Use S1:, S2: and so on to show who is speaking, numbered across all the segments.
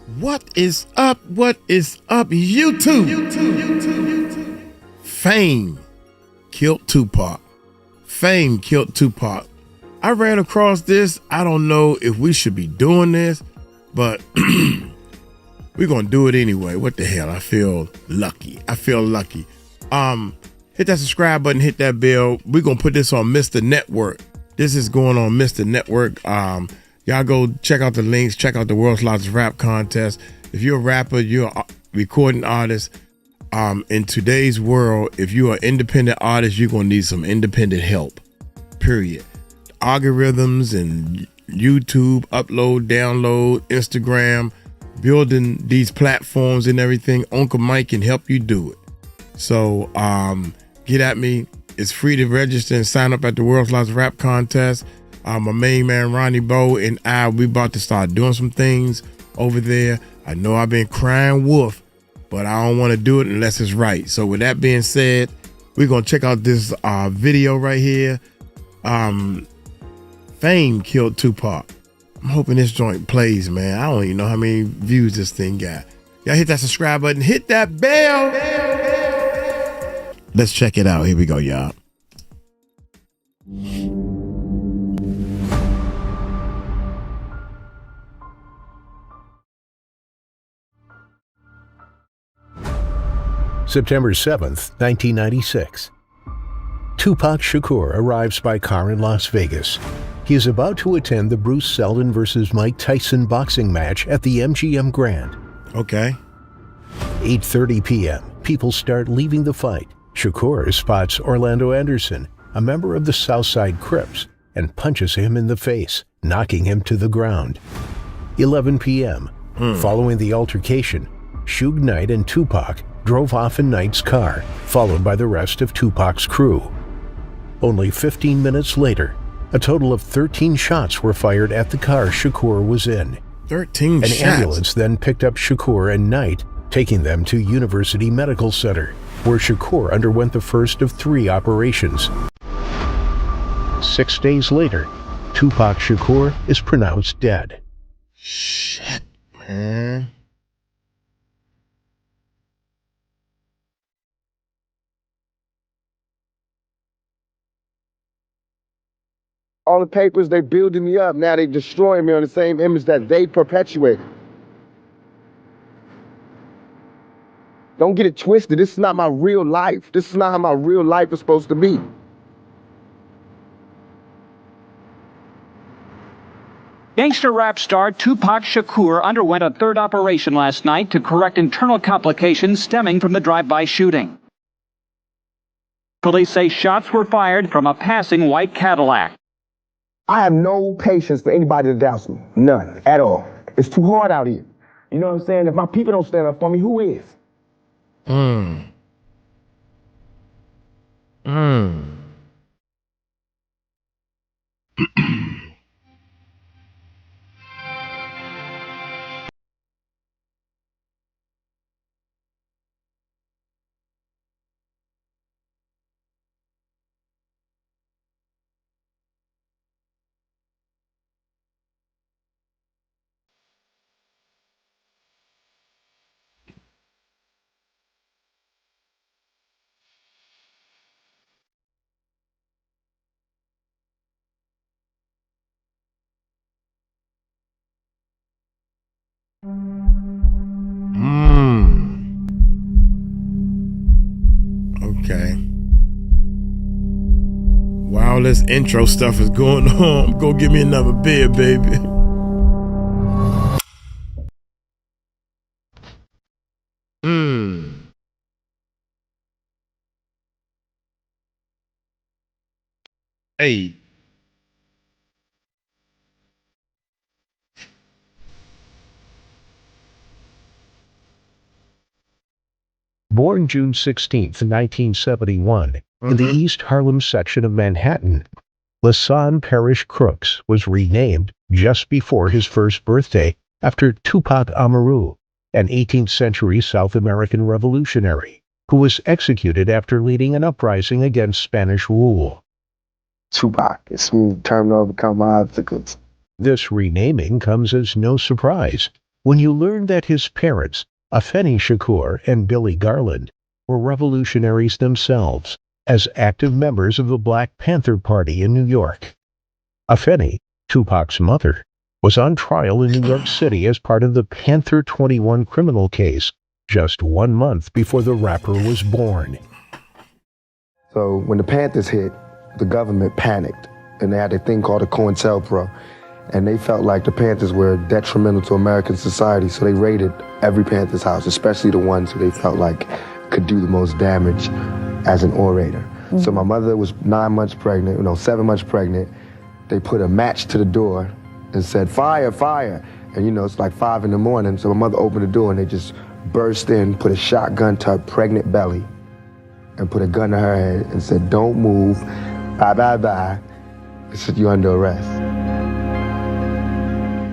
S1: What is up? What is up, YouTube? Fame killed Tupac. Fame killed Tupac. I ran across this. I don't know if we should be doing this, but we're gonna do it anyway. What the hell? I feel lucky. Hit that subscribe button, hit that bell. We're gonna put this on Mr. Network. This is going on Mr. Network. Y'all go check out the links, check out the World's Largest Rap Contest. If you're a rapper, you're a recording artist, in today's world, if you're an independent artist, you're gonna need some independent help, period. Algorithms and YouTube, upload, download, Instagram, building these platforms and everything, Uncle Mike can help you do it. So get at me. It's free to register and sign up at the World's Largest Rap Contest. My main man Ronnie Bo and we about to start doing some things over there. I know I've been crying wolf, but I don't want to do it unless it's right. So with that being said, we're gonna check out this video right here. Fame killed Tupac. I'm hoping this joint plays, man. I don't even know how many views this thing got. Y'all hit that subscribe button, hit that bell. Let's check it out. Here we go, y'all.
S2: September 7th, 1996. Tupac Shakur arrives by car in Las Vegas. He is about to attend the Bruce Seldon vs. Mike Tyson boxing match at the MGM Grand.
S1: Okay.
S2: 8:30 p.m. People start leaving the fight. Shakur spots Orlando Anderson, a member of the Southside Crips, and punches him in the face, knocking him to the ground. 11 p.m. Following the altercation, Suge Knight and Tupac drove off in Knight's car, followed by the rest of Tupac's crew. Only 15 minutes later, a total of 13 shots were fired at the car Shakur was in.
S1: 13 shots?
S2: An ambulance then picked up Shakur and Knight, taking them to University Medical Center, where Shakur underwent the first of 3 operations. 6 days later, Tupac Shakur is pronounced dead.
S1: Shit, man.
S3: All the papers, they building me up. Now they destroying me on the same image that they perpetuated. Don't get it twisted. This is not my real life. This is not how my real life is supposed to be.
S4: Gangster rap star Tupac Shakur underwent a 3rd operation last night to correct internal complications stemming from the drive-by shooting. Police say shots were fired from a passing white Cadillac.
S3: I have no patience for anybody that doubts me. None at all. It's too hard out here. You know what I'm saying? If my people don't stand up for me, who is?
S1: Okay. While this intro stuff is going on, go give me another beer, baby. Hey.
S2: Born June 16, 1971, in the East Harlem section of Manhattan, Lasan Parish Crooks was renamed just before his first birthday after Tupac Amaru, an 18th century South American revolutionary who was executed after leading an uprising against Spanish rule.
S3: Tupac. It's me determined to overcome my obstacles.
S2: This renaming comes as no surprise. when you learn that his parents, Afeni Shakur and Billy Garland, were revolutionaries themselves as active members of the Black Panther Party in New York. Afeni, Tupac's mother, was on trial in New York City as part of the Panther 21 criminal case just 1 month before the rapper was born.
S3: So when the Panthers hit, the government panicked, and they had a thing called a COINTELPRO, and they felt like the Panthers were detrimental to American society, so they raided every Panthers house, especially the ones who they felt like could do the most damage as an orator. Mm-hmm. So my mother was 7 months pregnant. They put a match to the door and said, "Fire, fire." And it's like 5 a.m, so my mother opened the door and they just burst in, put a shotgun to her pregnant belly, and put a gun to her head and said, "Don't move, bye, bye, bye. They said, you're under arrest."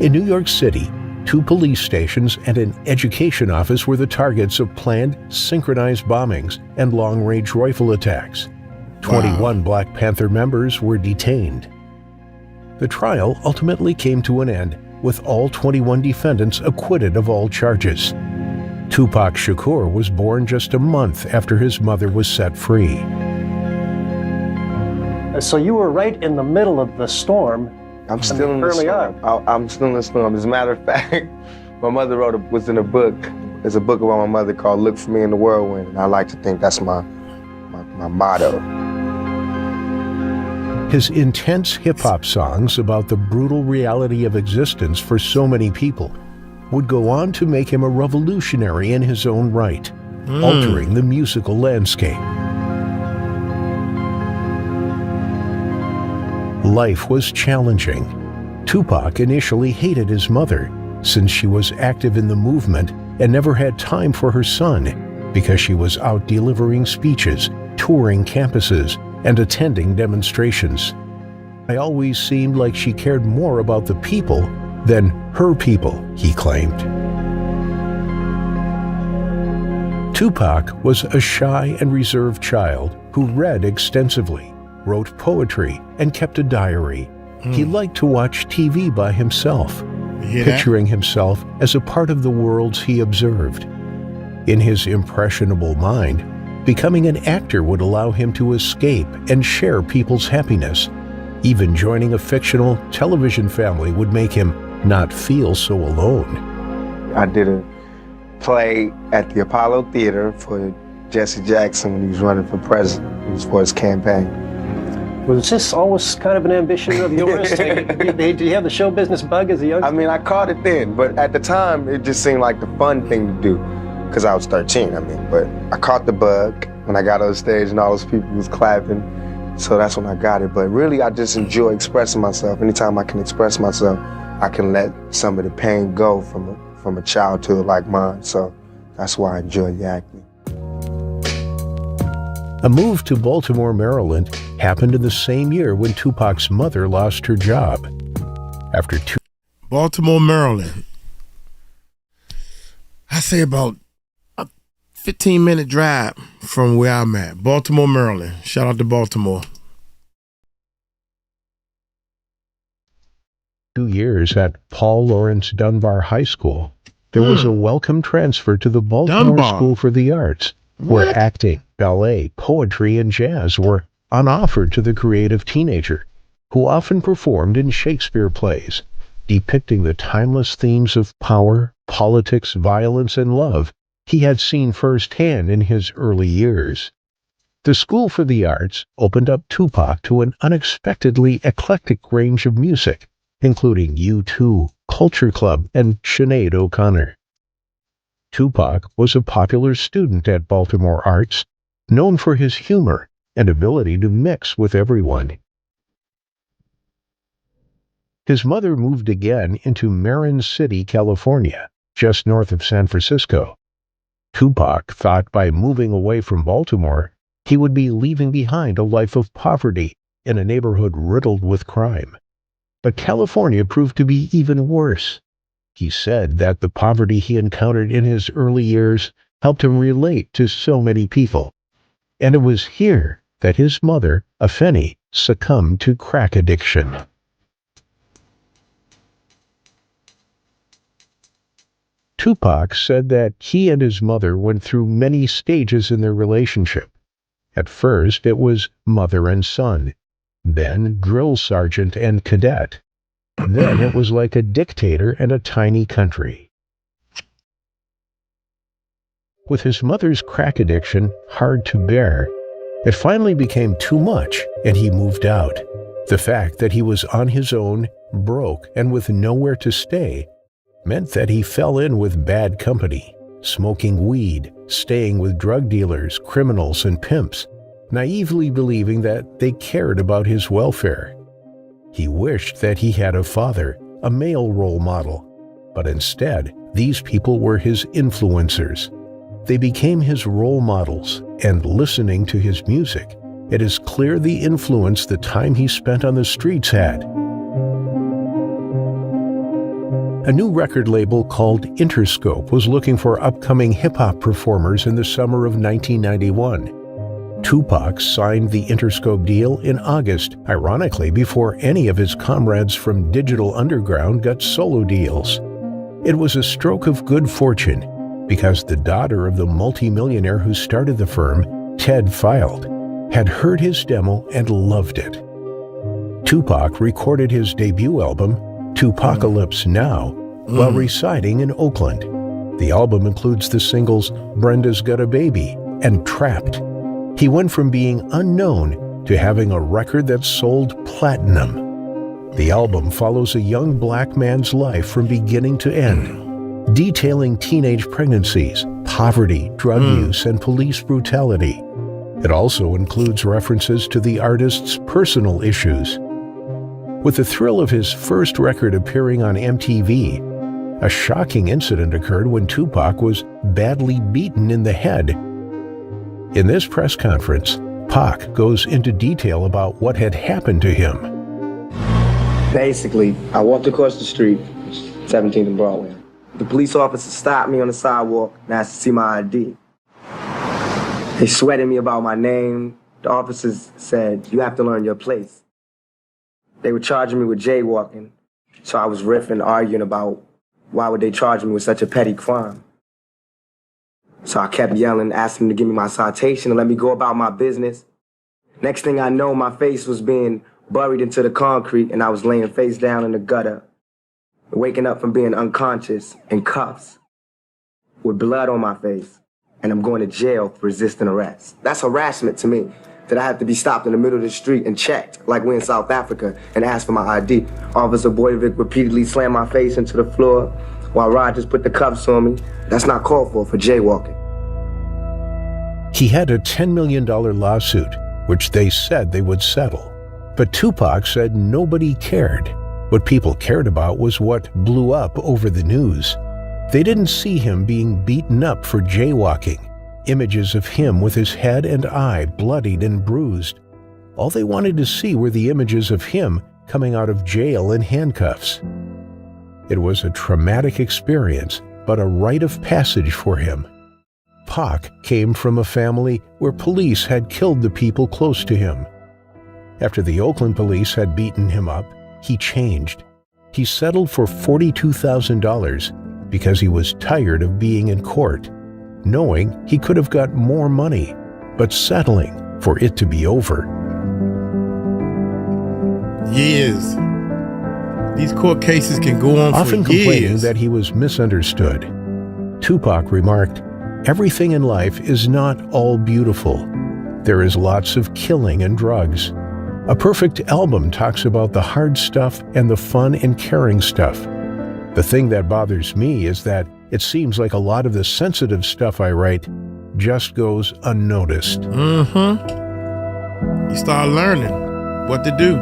S2: In New York City, 2 police stations and an education office were the targets of planned, synchronized bombings and long-range rifle attacks. 21 Black Panther members were detained. The trial ultimately came to an end, with all 21 defendants acquitted of all charges. Tupac Shakur was born just a month after his mother was set free.
S5: So you were right in the middle of the storm.
S3: I'm still in the storm. I'm still in the storm. As a matter of fact, my mother was in a book. There's a book about my mother called "Look for Me in the Whirlwind," and I like to think that's my motto.
S2: His intense hip-hop songs about the brutal reality of existence for so many people would go on to make him a revolutionary in his own right, altering the musical landscape. Life was challenging. Tupac initially hated his mother, since she was active in the movement and never had time for her son, because she was out delivering speeches, touring campuses, and attending demonstrations. "I always seemed like she cared more about the people than her people," he claimed. Tupac was a shy and reserved child who read extensively, wrote poetry, and kept a diary. He liked to watch TV by himself, picturing himself as a part of the worlds he observed. In his impressionable mind, becoming an actor would allow him to escape and share people's happiness. Even joining a fictional television family would make him not feel so alone.
S3: I did a play at the Apollo Theater for Jesse Jackson when he was running for president. It was for his campaign.
S5: Was this always kind of an ambition of yours? Did you have the show business bug as a youngster?
S3: I mean, I caught it then, but at the time, it just seemed like the fun thing to do, because I was 13, but I caught the bug when I got on stage and all those people was clapping, so that's when I got it. But really, I just enjoy expressing myself. Anytime I can express myself, I can let some of the pain go from a childhood like mine, so that's why I enjoy the acting.
S2: A move to Baltimore, Maryland happened in the same year when Tupac's mother lost her job. After
S1: Baltimore, Maryland. I say about a 15-minute drive from where I'm at. Baltimore, Maryland. Shout out to Baltimore.
S2: 2 years at Paul Laurence Dunbar High School, there was a welcome transfer to the Baltimore School for the Arts, where acting, ballet, poetry, and jazz were on offer to the creative teenager, who often performed in Shakespeare plays, depicting the timeless themes of power, politics, violence, and love he had seen firsthand in his early years. The School for the Arts opened up Tupac to an unexpectedly eclectic range of music, including U2, Culture Club, and Sinead O'Connor. Tupac was a popular student at Baltimore Arts, known for his humor and ability to mix with everyone. His mother moved again into Marin City, California, just north of San Francisco. Tupac thought by moving away from Baltimore, he would be leaving behind a life of poverty in a neighborhood riddled with crime. But California proved to be even worse. He said that the poverty he encountered in his early years helped him relate to so many people. And it was here that his mother, Afeni, succumbed to crack addiction. Tupac said that he and his mother went through many stages in their relationship. At first, it was mother and son, then drill sergeant and cadet. Then it was like a dictator and a tiny country. With his mother's crack addiction hard to bear, it finally became too much and he moved out. The fact that he was on his own, broke, and with nowhere to stay meant that he fell in with bad company, smoking weed, staying with drug dealers, criminals, and pimps, naively believing that they cared about his welfare. He wished that he had a father, a male role model, but instead, these people were his influencers. They became his role models, and listening to his music, it is clear the influence the time he spent on the streets had. A new record label called Interscope was looking for upcoming hip-hop performers in the summer of 1991. Tupac signed the Interscope deal in August, ironically before any of his comrades from Digital Underground got solo deals. It was a stroke of good fortune, because the daughter of the multimillionaire who started the firm, Ted Filed, had heard his demo and loved it. Tupac recorded his debut album, Tupacalypse Now, while residing in Oakland. The album includes the singles Brenda's Got a Baby and Trapped. He went from being unknown to having a record that sold platinum. The album follows a young black man's life from beginning to end, detailing teenage pregnancies, poverty, drug use, and police brutality. It also includes references to the artist's personal issues. With the thrill of his first record appearing on MTV, a shocking incident occurred when Tupac was badly beaten in the head. In this press conference, Pac goes into detail about what had happened to him.
S3: Basically, I walked across the street, 17th and Broadway. The police officer stopped me on the sidewalk and asked to see my ID. They sweated me about my name. The officers said, "You have to learn your place." They were charging me with jaywalking, so I was riffing, arguing about why would they charge me with such a petty crime. So I kept yelling, asking them to give me my citation and let me go about my business. Next thing I know, my face was being buried into the concrete and I was laying face down in the gutter, waking up from being unconscious in cuffs with blood on my face, and I'm going to jail for resisting arrest. That's harassment to me, that I have to be stopped in the middle of the street and checked like we're in South Africa and asked for my ID. Officer Boyvik repeatedly slammed my face into the floor while Rogers put the cuffs on me. That's not called for jaywalking.
S2: He had a $10 million lawsuit, which they said they would settle. But Tupac said nobody cared. What people cared about was what blew up over the news. They didn't see him being beaten up for jaywalking, images of him with his head and eye bloodied and bruised. All they wanted to see were the images of him coming out of jail in handcuffs. It was a traumatic experience, but a rite of passage for him. Pac came from a family where police had killed the people close to him. After the Oakland police had beaten him up, he changed. He settled for $42,000 because he was tired of being in court, knowing he could have got more money, but settling for it to be over.
S1: Years. These court cases can go on
S2: Often
S1: for
S2: complaining
S1: years.
S2: that he was misunderstood, Tupac remarked, "Everything in life is not all beautiful. There is lots of killing and drugs. A perfect album talks about the hard stuff and the fun and caring stuff. The thing that bothers me is that it seems like a lot of the sensitive stuff I write just goes unnoticed."
S1: You start learning what to do.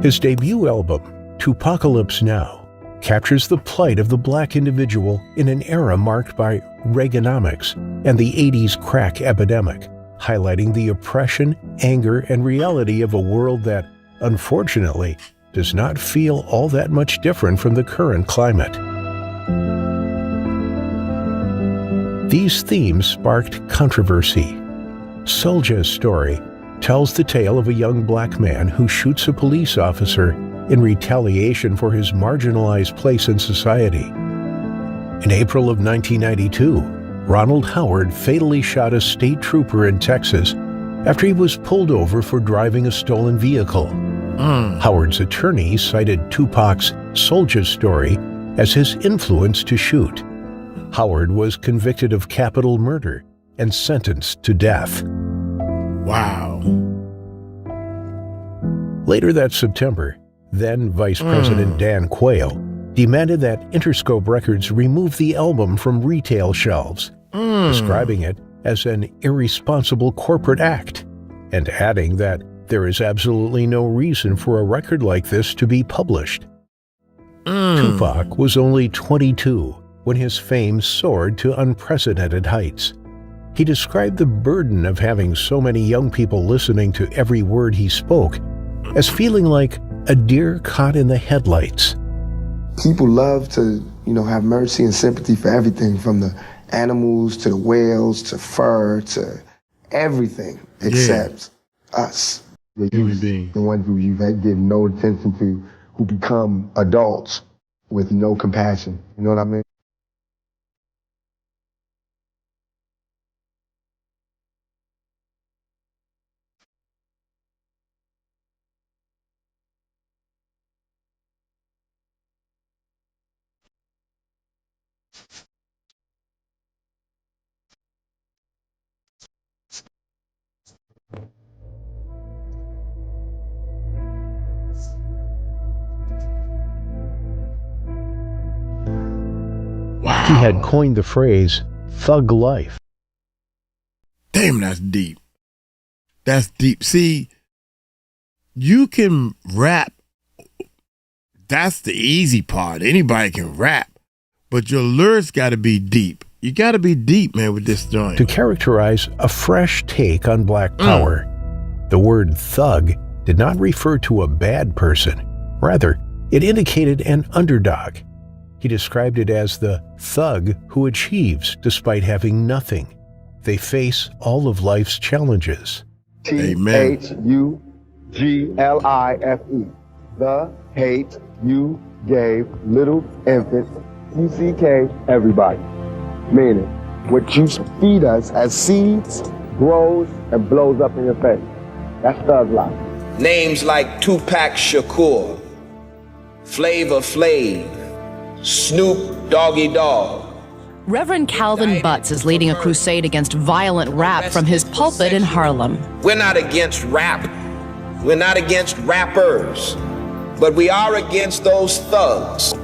S2: His debut album, Tupacalypse Now, captures the plight of the black individual in an era marked by Reaganomics and the 80s crack epidemic, highlighting the oppression, anger, and reality of a world that, unfortunately, does not feel all that much different from the current climate. These themes sparked controversy. Soulja's story tells the tale of a young black man who shoots a police officer in retaliation for his marginalized place in society. In April of 1992, Ronald Howard fatally shot a state trooper in Texas after he was pulled over for driving a stolen vehicle. Howard's attorney cited Tupac's Soulja story as his influence to shoot. Howard was convicted of capital murder and sentenced to death.
S1: Wow.
S2: Later that September, then Vice President Dan Quayle demanded that Interscope Records remove the album from retail shelves, describing it as an irresponsible corporate act, and adding that there is absolutely no reason for a record like this to be published. Tupac was only 22 when his fame soared to unprecedented heights. He described the burden of having so many young people listening to every word he spoke as feeling like a deer caught in the headlights.
S3: People love to, have mercy and sympathy for everything, from the animals to the whales to fur to everything except us. The
S1: Human beings.
S3: The ones who you've given no attention to, who become adults with no compassion. You know what I mean?
S2: He had coined the phrase thug life.
S1: Damn, that's deep. That's deep. See, you can rap. That's the easy part. Anybody can rap. But your lyrics got to be deep. You got to be deep, man, with this joint.
S2: To characterize a fresh take on Black Power, the word thug did not refer to a bad person. Rather, it indicated an underdog. He described it as the thug who achieves despite having nothing. They face all of life's challenges.
S1: Amen.
S3: THUGLIFE. The hate you gave little infants, CCK, everybody. Meaning, what you feed us as seeds grows and blows up in your face. That's thug life.
S6: Names like Tupac Shakur, Flavor Flav, Snoop Doggy Dogg.
S7: Reverend Calvin Butts is leading a crusade against violent rap from his pulpit in Harlem.
S6: We're not against rap. We're not against rappers. But we are against those thugs.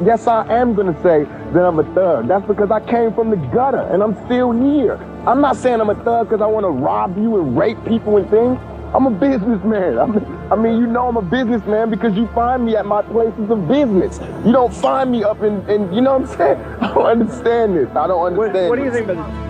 S3: Yes, I am going to say that I'm a thug. That's because I came from the gutter and I'm still here. I'm not saying I'm a thug because I want to rob you and rape people and things. I'm a businessman. I'm a businessman because you find me at my places of business. You don't find me up in you know what I'm saying? I don't understand this. I don't understand.
S5: What do you think about this?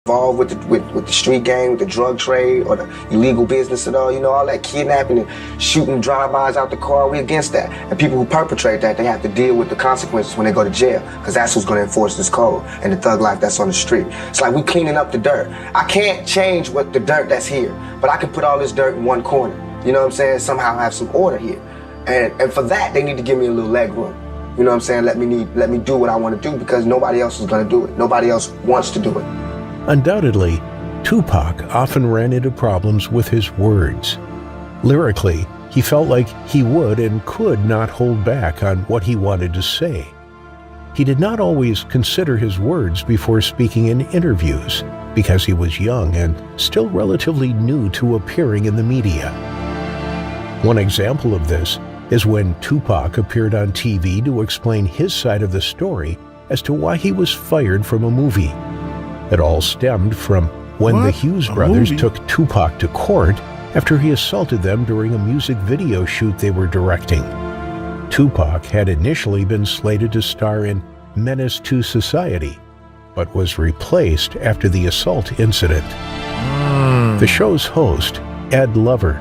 S8: Involved with the street gang, with the drug trade, or the illegal business at all, all that kidnapping and shooting drive-bys out the car, we against that. And people who perpetrate that, they have to deal with the consequences when they go to jail, because that's who's going to enforce this code and the thug life that's on the street. It's like we cleaning up the dirt. I can't change what the dirt that's here, but I can put all this dirt in one corner. You know what I'm saying? Somehow have some order here. And for that, they need to give me a little leg room. You know what I'm saying? Let me do what I want to do, because nobody else is going to do it. Nobody else wants to do it.
S2: Undoubtedly, Tupac often ran into problems with his words. Lyrically, he felt like he would and could not hold back on what he wanted to say. He did not always consider his words before speaking in interviews because he was young and still relatively new to appearing in the media. One example of this is when Tupac appeared on TV to explain his side of the story as to why he was fired from a movie. It all stemmed from when the Hughes brothers took Tupac to court after he assaulted them during a music video shoot they were directing. Tupac had initially been slated to star in Menace to Society, but was replaced after the assault incident. The show's host, Ed Lover,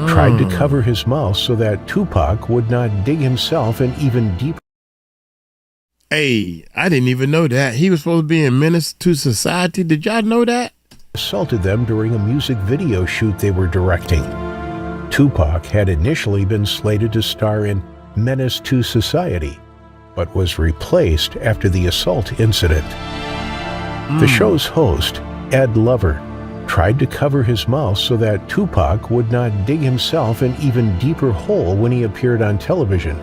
S2: tried to cover his mouth so that Tupac would not dig himself an even deeper.
S1: Hey, I didn't even know that. He was supposed to be in Menace to Society. Did y'all know that?
S2: Assaulted them during a music video shoot they were directing. Tupac had initially been slated to star in Menace to Society, but was replaced after the assault incident. The show's host, Ed Lover, tried to cover his mouth so that Tupac would not dig himself an even deeper hole when he appeared on television,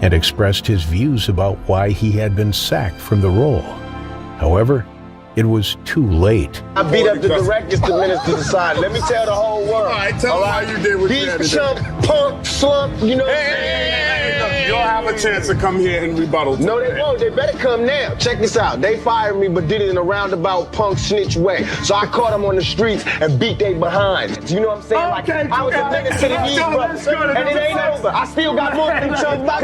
S2: and expressed his views about why he had been sacked from the role. However, it was too late.
S8: I beat up the directors to Menace to Society. Let me tell the whole world.
S9: All right, tell them how you did with that.
S8: These chump, punk, slump, you know.
S9: Hey, you'll have a chance to come here and rebuttal.
S8: No, they won't. They better come now. Check this out. They fired me, but did it in a roundabout punk snitch way. So I caught them on the streets and beat they behind. You know what I'm saying?
S9: Okay,
S8: I was a nigga to the Hughes brothers. And it ain't over. I still got more than chump box.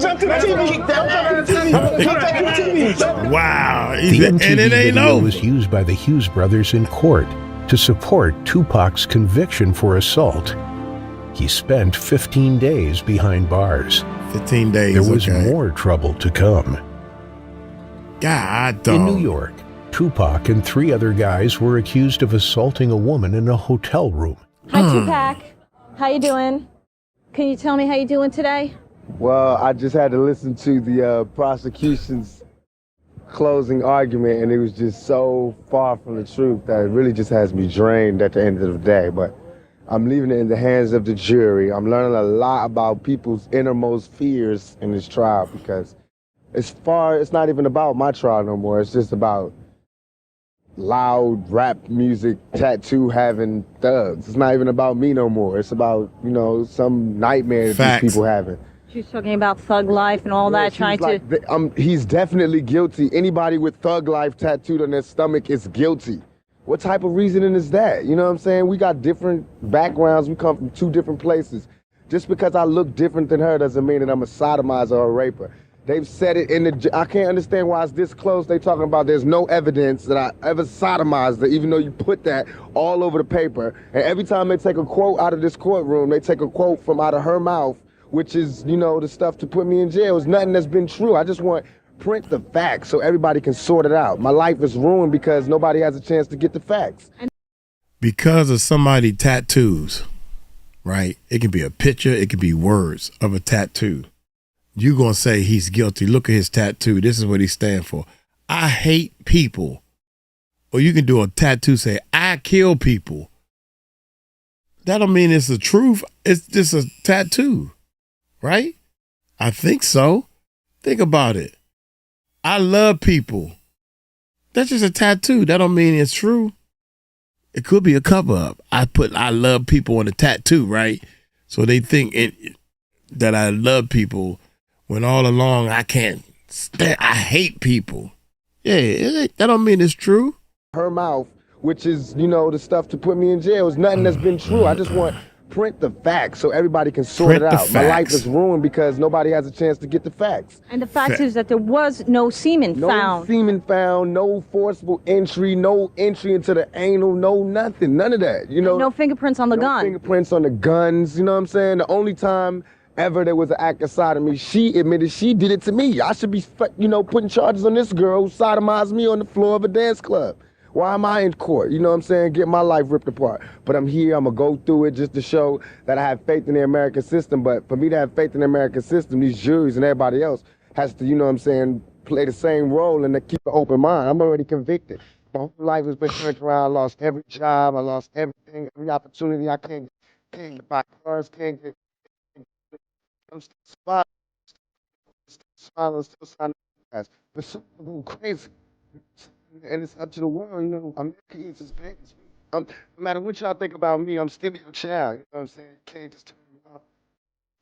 S8: Jump to the TV. Jump to the TV. Kick that TV.
S1: Wow.
S2: The
S1: And it
S2: MTV
S1: ain't
S2: video
S1: over.
S2: was used by the Hughes brothers in court to support Tupac's conviction for assault. He spent 15 days behind bars.
S1: 15 days.
S2: There was
S1: okay.
S2: more trouble to come.
S1: God, dog.
S2: In New York, Tupac and 3 other guys were accused of assaulting a woman in a hotel room.
S10: Hi, Tupac. How you doing? Can you tell me how you doing today?
S3: Well, I just had to listen to the prosecution's closing argument, and it was just so far from the truth that it really just has me drained at the end of the day. But I'm leaving it in the hands of the jury. I'm learning a lot about people's innermost fears in this trial, because it's not even about my trial no more. It's just about loud rap music, tattoo having thugs. It's not even about me no more. It's about, some nightmare that these people having.
S10: She's talking about thug life and all that, trying to...
S3: He's definitely guilty. Anybody with thug life tattooed on their stomach is guilty. What type of reasoning is that? You know what I'm saying? We got different backgrounds. We come from 2 different places. Just because I look different than her doesn't mean that I'm a sodomizer or a raper. They've said it in the... I can't understand why it's this close. They talking about there's no evidence that I ever sodomized her, even though you put that all over the paper. And every time they take a quote out of this courtroom, they take a quote from out of her mouth, which is, the stuff to put me in jail. It's nothing that's been true. I just want print the facts so everybody can sort it out. My life is ruined because nobody has a chance to get the facts.
S1: Because of somebody tattoos, right? It can be a picture, it can be words of a tattoo. You gonna say he's guilty. Look at his tattoo. This is what he stands for. I hate people. Or you can do a tattoo say, I kill people. That don't mean it's the truth. It's just a tattoo. Right? I think so. Think about it. I love people. That's just a tattoo. That don't mean it's true. It could be a cover up. I put I love people on a tattoo, right? So they think that I love people when all along I can't stand. I hate people. Yeah, that don't mean it's true.
S3: Her mouth, which is, the stuff to put me in jail, is nothing that's been true. I just want print the facts so everybody can sort it out. My life is ruined because nobody has a chance to get the facts.
S10: And the fact is that there was no semen found.
S3: No semen found, no forcible entry, no entry into the anal, no nothing, none of that.
S10: No fingerprints on the gun.
S3: No fingerprints on the guns, you know what I'm saying? The only time ever there was an act of sodomy, she admitted she did it to me. I should be, putting charges on this girl who sodomized me on the floor of a dance club. Why am I in court? You know what I'm saying? Get my life ripped apart. But I'm here, I'm gonna go through it just to show that I have faith in the American system. But for me to have faith in the American system, these juries and everybody else has to, play the same role and to keep an open mind. I'm already convicted. My whole life has been turned around. I lost every job, I lost everything, every opportunity. I can't buy cars, can't get... I'm still smiling, still signing But some go crazy. And it's up to the world, you know. I'm no matter what y'all think about me, I'm still your child. You know what I'm saying? You can't just turn me off.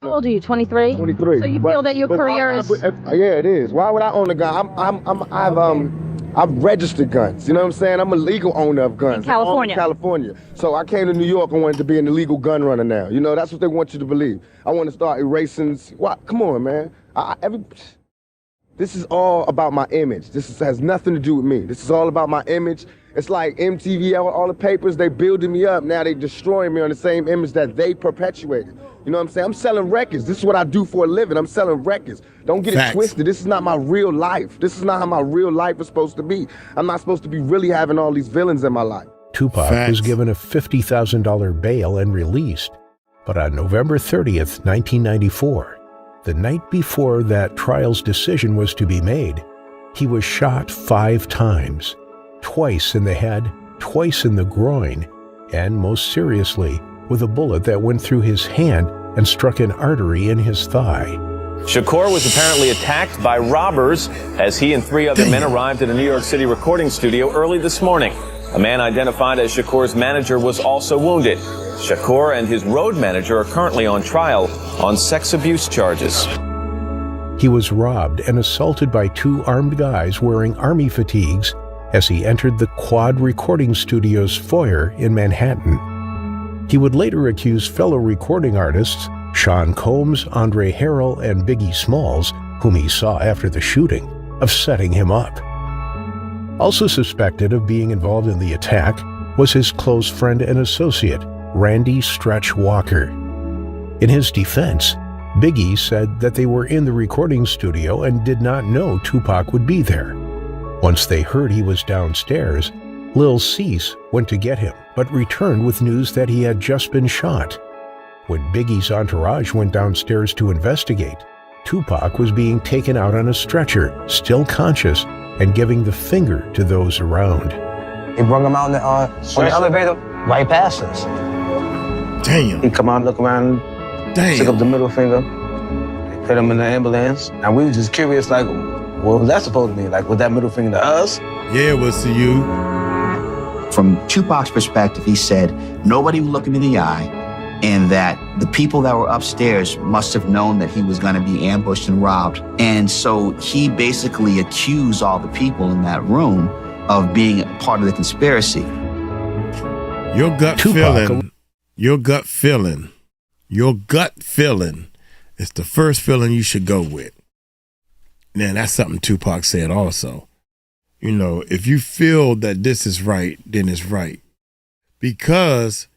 S10: How old are you? 23.
S3: 23.
S10: So you feel that your career is?
S3: Yeah, it is. Why would I own a gun? I've registered guns. You know what I'm saying? I'm a legal owner of guns.
S10: In California.
S3: California. So I came to New York and wanted to be an illegal gun runner now. You know, that's what they want you to believe. I want to start erasing. What? Come on, man. This is all about my image. Has nothing to do with me. This is all about my image. It's like MTV, all the papers, they building me up. Now they destroying me on the same image that they perpetuated. You know what I'm saying? I'm selling records. This is what I do for a living. I'm selling records. Don't get it twisted. This is not my real life. This is not how my real life is supposed to be. I'm not supposed to be really having all these villains in my life.
S2: Tupac was given a $50,000 bail and released. But on November 30th, 1994, the night before that trial's decision was to be made, he was shot 5 times, twice in the head, twice in the groin, and most seriously, with a bullet that went through his hand and struck an artery in his thigh.
S11: Shakur was apparently attacked by robbers as he and 3 other men arrived at a New York City recording studio early this morning. A man identified as Shakur's manager was also wounded. Shakur and his road manager are currently on trial on sex abuse charges.
S2: He was robbed and assaulted by 2 armed guys wearing army fatigues as he entered the Quad Recording Studio's foyer in Manhattan. He would later accuse fellow recording artists Sean Combs, Andre Harrell, and Biggie Smalls, whom he saw after the shooting, of setting him up. Also suspected of being involved in the attack was his close friend and associate, Randy Stretch Walker. In his defense, Biggie said that they were in the recording studio and did not know Tupac would be there. Once they heard he was downstairs, Lil Cease went to get him, but returned with news that he had just been shot. When Biggie's entourage went downstairs to investigate, Tupac was being taken out on a stretcher, still conscious, and giving the finger to those around.
S8: They brought him out on the elevator, right past us.
S1: Damn.
S8: He come out, look around, took up the middle finger, put him in the ambulance, and we were just curious, like, what was that supposed to mean? Like, was that middle finger to us?
S1: Yeah, it was to you.
S12: From Tupac's perspective, he said nobody would look him in the eye, and that the people that were upstairs must have known that he was going to be ambushed and robbed. And so he basically accused all the people in that room of being part of the conspiracy.
S1: Your gut feeling is the first feeling you should go with. Now, that's something Tupac said also. You know, if you feel that this is right, then it's right. Because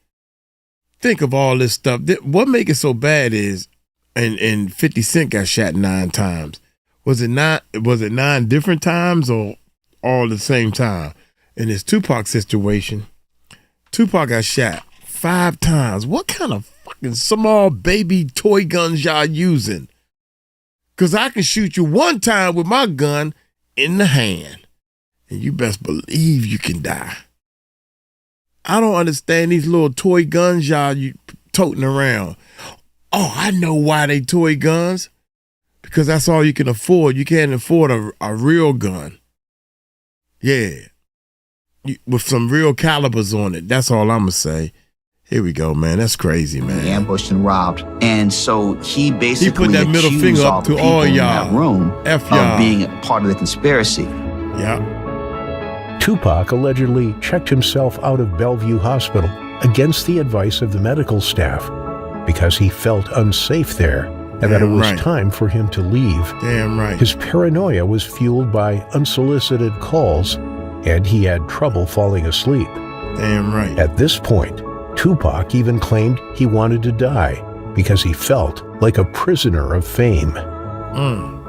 S1: think of all this stuff. What make it so bad is, and 50 Cent got shot 9 times. Was it 9 different times or all at the same time? In this Tupac situation, Tupac got shot 5 times. What kind of fucking small baby toy guns y'all using? Because I can shoot you 1 time with my gun in the hand, and you best believe you can die. I don't understand these little toy guns y'all toting around. Oh, I know why they toy guns. Because that's all you can afford. You can't afford a real gun. Yeah. With some real calibers on it. That's all I'm going to say. Here we go, man. That's crazy, man.
S12: Ambushed and robbed. And so he basically
S1: put that middle finger up to all y'all.
S12: Room
S1: F y'all.
S12: Of being part of the conspiracy.
S1: Yeah.
S2: Tupac allegedly checked himself out of Bellevue Hospital against the advice of the medical staff because he felt unsafe there and that it was time for him to leave.
S1: Damn right.
S2: His paranoia was fueled by unsolicited calls, and he had trouble falling asleep.
S1: Damn right.
S2: At this point, Tupac even claimed he wanted to die because he felt like a prisoner of fame.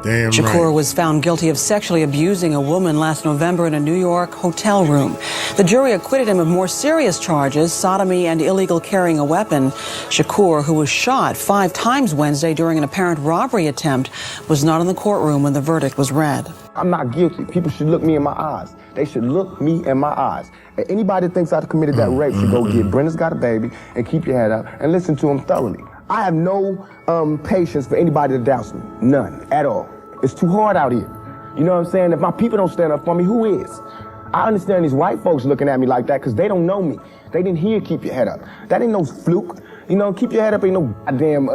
S1: Damn
S13: Shakur
S1: right.
S13: was found guilty of sexually abusing a woman last November in a New York hotel room. The jury acquitted him of more serious charges, sodomy and illegal carrying a weapon. Shakur, who was shot 5 times Wednesday during an apparent robbery attempt, was not in the courtroom when the verdict was read.
S3: I'm not guilty. People should look me in my eyes. They should look me in my eyes. And anybody that thinks I've committed that rape should go get Brenda's Got a Baby and keep your head up and listen to him thoroughly. I have no patience for anybody to douse me. None at all. It's too hard out here.
S14: You know what I'm saying? If my people don't stand up for me, who is? I understand these white folks looking at me like that because they don't know me. They didn't hear keep your head up. That ain't no fluke. You know, keep your head up ain't no goddamn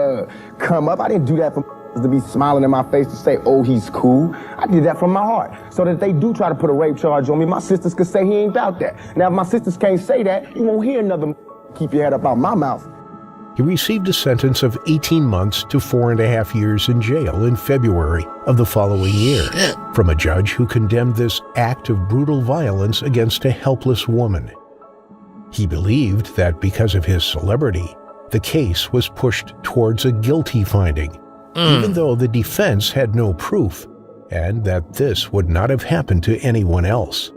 S14: come up. I didn't do that for to be smiling in my face to say, oh, he's cool. I did that from my heart. So that if they do try to put a rape charge on me, my sisters could say he ain't about that. Now, if my sisters can't say that, you won't hear another keep your head up out my mouth.
S2: He received a sentence of 18 months to 4.5 years in jail in February of the following year from a judge who condemned this act of brutal violence against a helpless woman. He believed that because of his celebrity, the case was pushed towards a guilty finding, even though the defense had no proof, and that this would not have happened to anyone else.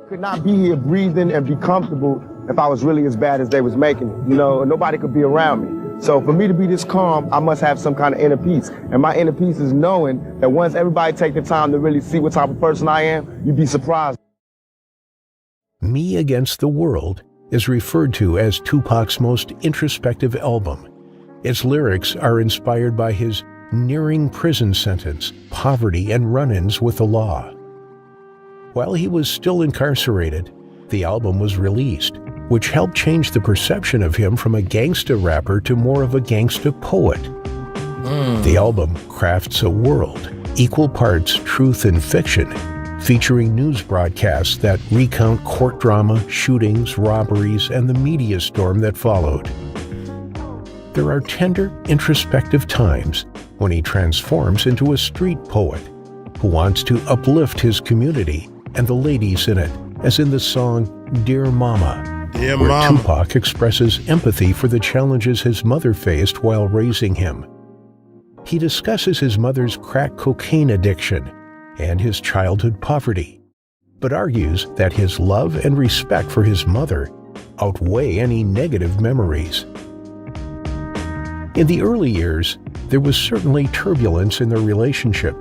S3: Could not be here breathing and be comfortable if I was really as bad as they was making it. You know, nobody could be around me. So for me to be this calm, I must have some kind of inner peace. And my inner peace is knowing that once everybody take the time to really see what type of person I am, you'd be surprised.
S2: Me Against the World is referred to as Tupac's most introspective album. Its lyrics are inspired by his nearing prison sentence, poverty, and run-ins with the law. While he was still incarcerated, the album was released, which helped change the perception of him from a gangsta rapper to more of a gangsta poet. The album crafts a world, equal parts truth and fiction, featuring news broadcasts that recount court drama, shootings, robberies, and the media storm that followed. There are tender, introspective times when he transforms into a street poet who wants to uplift his community and the ladies in it, as in the song Dear Mama,
S1: Dear
S2: where
S1: Mama.
S2: Tupac expresses empathy for the challenges his mother faced while raising him. He discusses his mother's crack cocaine addiction and his childhood poverty, but argues that his love and respect for his mother outweigh any negative memories. In the early years, there was certainly turbulence in their relationship,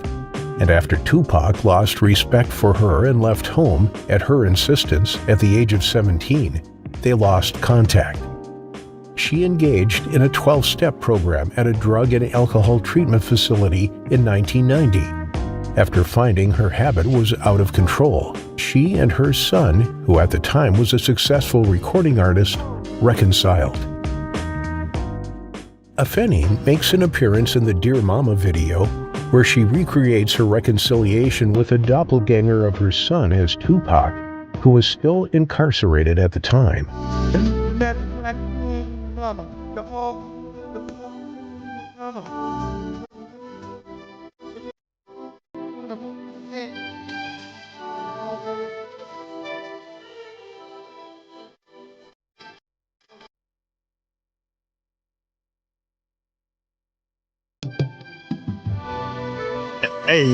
S2: and after Tupac lost respect for her and left home at her insistence at the age of 17, they lost contact. She engaged in a 12-step program at a drug and alcohol treatment facility in 1990. After finding her habit was out of control, she and her son, who at the time was a successful recording artist, reconciled. Afeni makes an appearance in the Dear Mama video, where she recreates her reconciliation with a doppelganger of her son as Tupac, who was still incarcerated at the time.
S1: Hey.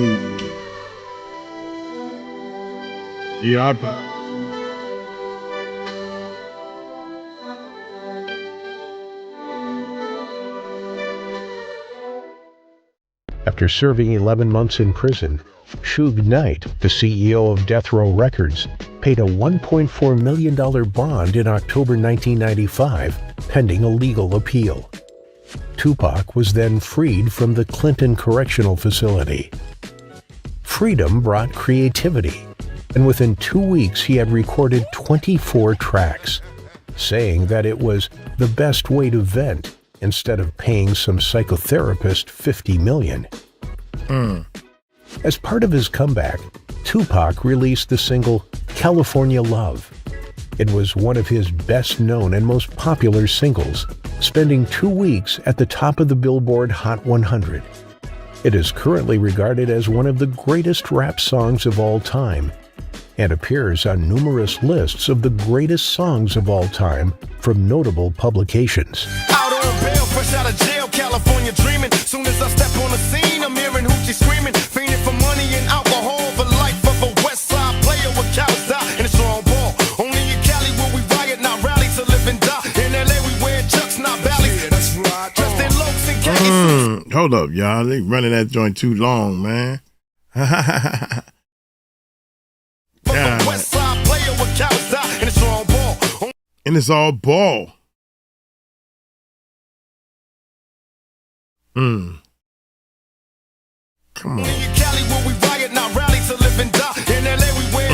S1: Yeah.
S2: After serving 11 months in prison, Suge Knight, the CEO of Death Row Records, paid a $1.4 million bond in October 1995, pending a legal appeal. Tupac was then freed from the Clinton Correctional Facility. Freedom brought creativity, and within 2 weeks he had recorded 24 tracks, saying that it was the best way to vent instead of paying some psychotherapist $50 million. As part of his comeback, Tupac released the single California Love. It was one of his best-known and most popular singles, spending 2 weeks at the top of the Billboard Hot 100. It is currently regarded as one of the greatest rap songs of all time, and appears on numerous lists of the greatest songs of all time from notable publications.
S15: Out on bail, fresh out of jail, California dreaming. Soon as I step on the scene, I'm hearing hoochie screaming, fiending for money and alcohol, the life of a West Side player with cowards die in a strong ball. Only in Cali will we riot, not rally to live and die. In LA we wear chucks, not valleys. Yeah, that's right. Dressed in locs and khakis.
S1: Hold up, y'all. They running that joint too long, man. Yeah.
S15: West Side player with cowards die in a strong ball.
S1: And it's all ball. Come on.
S15: Cali will we riot, not rally to live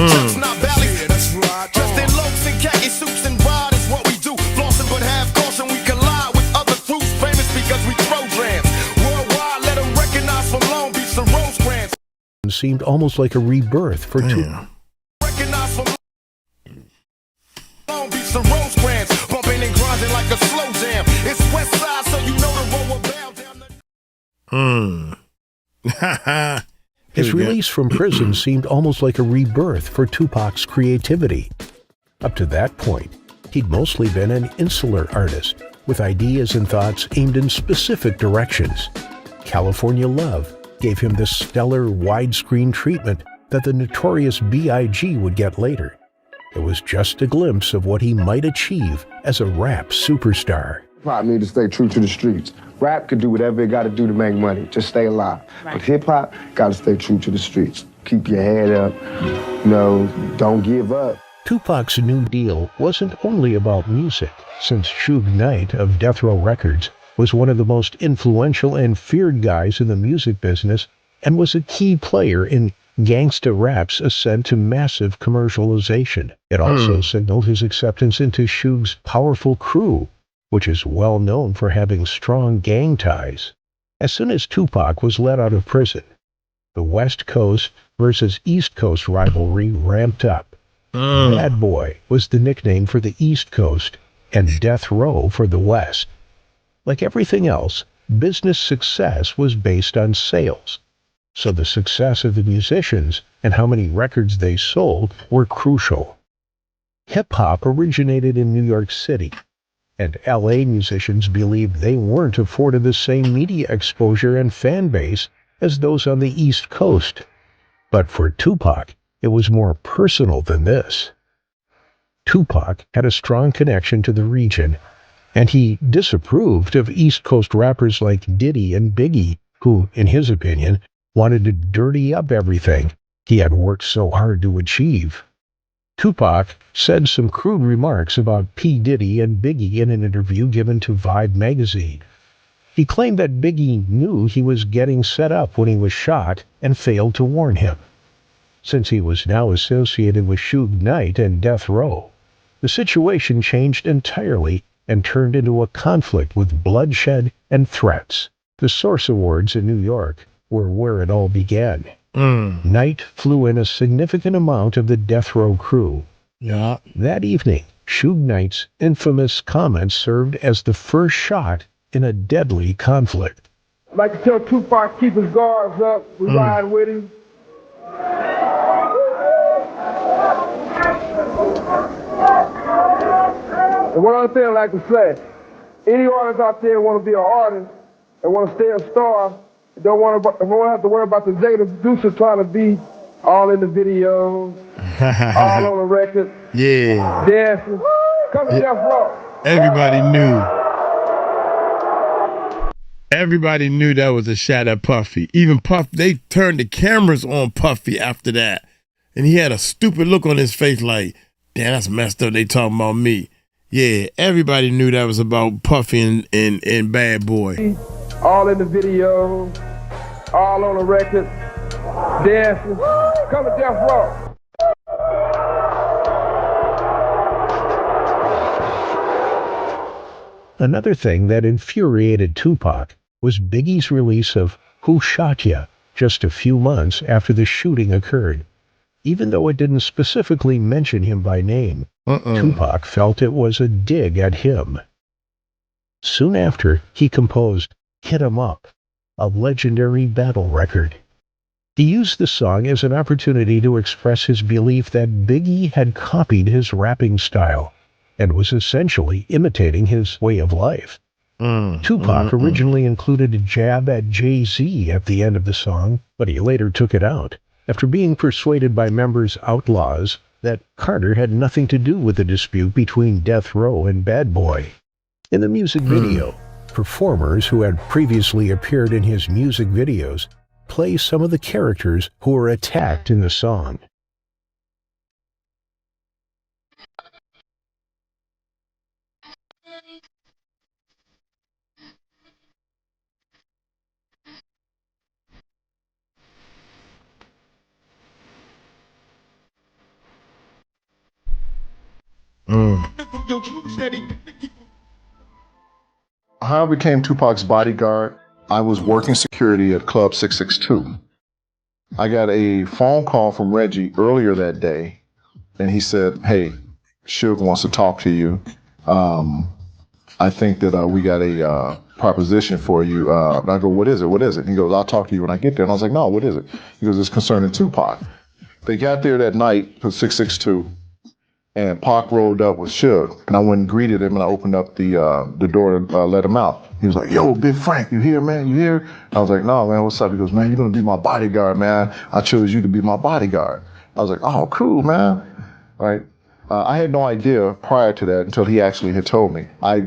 S15: Chucks, not valleys. Yeah, that's right. Dressed in loafs and khaki suits and ride is what we do. Flossing but have caution, we collide with other crews. Famous because we throw drams. Worldwide, let them recognize from Long Beach to Rosecrans.
S2: Seemed almost like a rebirth for Tupac.
S15: Recognize from Long Beach to Rosecrans. Bumping and grinding like a slow jam. It's West Side, so you know the road will bound down the...
S2: His release from prison seemed almost like a rebirth for Tupac's creativity. Up to that point, he'd mostly been an insular artist, with ideas and thoughts aimed in specific directions. California Love gave him the stellar widescreen treatment that the notorious B.I.G. would get later. It was just a glimpse of what he might achieve as a rap superstar.
S3: Hip-hop need to stay true to the streets. Rap could do whatever it got to do to make money, just stay alive. Right. But hip-hop got to stay true to the streets. Keep your head up, don't give up.
S2: Tupac's New Deal wasn't only about music, since Suge Knight of Death Row Records was one of the most influential and feared guys in the music business and was a key player in gangsta rap's ascent to massive commercialization. It also signaled his acceptance into Suge's powerful crew, which is well known for having strong gang ties. As soon as Tupac was let out of prison, the West Coast versus East Coast rivalry ramped up. Bad Boy was the nickname for the East Coast and Death Row for the West. Like everything else, business success was based on sales. So the success of the musicians and how many records they sold were crucial. Hip-hop originated in New York City, and LA musicians believed they weren't afforded the same media exposure and fan base as those on the East Coast. But for Tupac, it was more personal than this. Tupac had a strong connection to the region, and he disapproved of East Coast rappers like Diddy and Biggie, who, in his opinion, wanted to dirty up everything he had worked so hard to achieve. Tupac said some crude remarks about P. Diddy and Biggie in an interview given to Vibe magazine. He claimed that Biggie knew he was getting set up when he was shot and failed to warn him. Since he was now associated with Suge Knight and Death Row, the situation changed entirely and turned into a conflict with bloodshed and threats. The Source Awards in New York were where it all began. Knight flew in a significant amount of the Death Row crew. That evening, Suge Knight's infamous comments served as the first shot in a deadly conflict.
S16: I'd like to tell Tupac keep his guards up. We ride with him. And one other thing I'd like to say, any artists out there want to be an artist and want to stay a star, don't want to have to worry about the executive producer trying to be all in the videos, all on the record, dancing. Come to Death Row.
S1: Everybody knew that was a shot at Puffy. Even Puff, they turned the cameras on Puffy after that. And he had a stupid look on his face like, damn, that's messed up. They talking about me. Yeah, everybody knew that was about Puffy and Bad Boy.
S16: All in the video, all on the record, dancing. Come to Death Row.
S2: Another thing that infuriated Tupac was Biggie's release of Who Shot Ya just a few months after the shooting occurred. Even though it didn't specifically mention him by name, Tupac felt it was a dig at him. Soon after, he composed Hit 'Em Up, a legendary battle record. He used the song as an opportunity to express his belief that Biggie had copied his rapping style and was essentially imitating his way of life. Tupac originally included a jab at Jay-Z at the end of the song, but he later took it out, after being persuaded by members Outlaws that Carter had nothing to do with the dispute between Death Row and Bad Boy. In the music video, performers who had previously appeared in his music videos play some of the characters who were attacked in the song.
S17: How I became Tupac's bodyguard, I was working security at Club 662. I got a phone call from Reggie earlier that day, and he said, "Hey, Suge wants to talk to you. I think that we got a proposition for you." And I go, "What is it? What is it?" And he goes, "I'll talk to you when I get there." And I was like, "No, what is it?" He goes, "It's concerning Tupac." They got there that night to 662, and Pac rolled up with Suge. And I went and greeted him, and I opened up the door to let him out. He was like, "Yo, Big Frank, you here, man? You here?" I was like, "No, man, what's up?" He goes, "Man, you're going to be my bodyguard, man. I chose you to be my bodyguard." I was like, "Oh, cool, man." Right? I had no idea prior to that until he actually had told me. I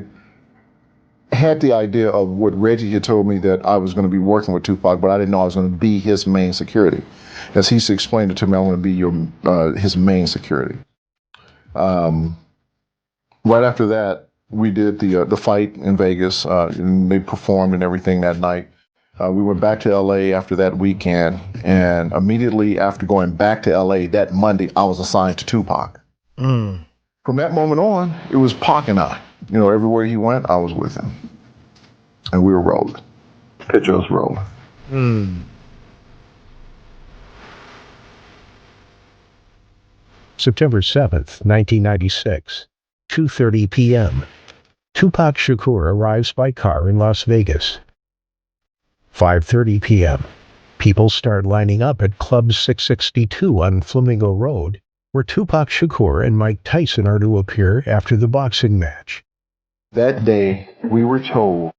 S17: had the idea of what Reggie had told me, that I was going to be working with Tupac, but I didn't know I was going to be his main security. As he explained it to me, I want to be his main security. Right after that, we did the fight in Vegas, and they performed and everything that night. We went back to LA after that weekend, and immediately after going back to LA that Monday, I was assigned to Tupac. From that moment on, it was Pac and I. You know, everywhere he went, I was with him. And we were rolling. Picture us rolling.
S2: September 7th, 1996, 2:30 p.m. Tupac Shakur arrives by car in Las Vegas. 5:30 p.m. People start lining up at Club 662 on Flamingo Road, where Tupac Shakur and Mike Tyson are to appear after the boxing match.
S17: That day, we were told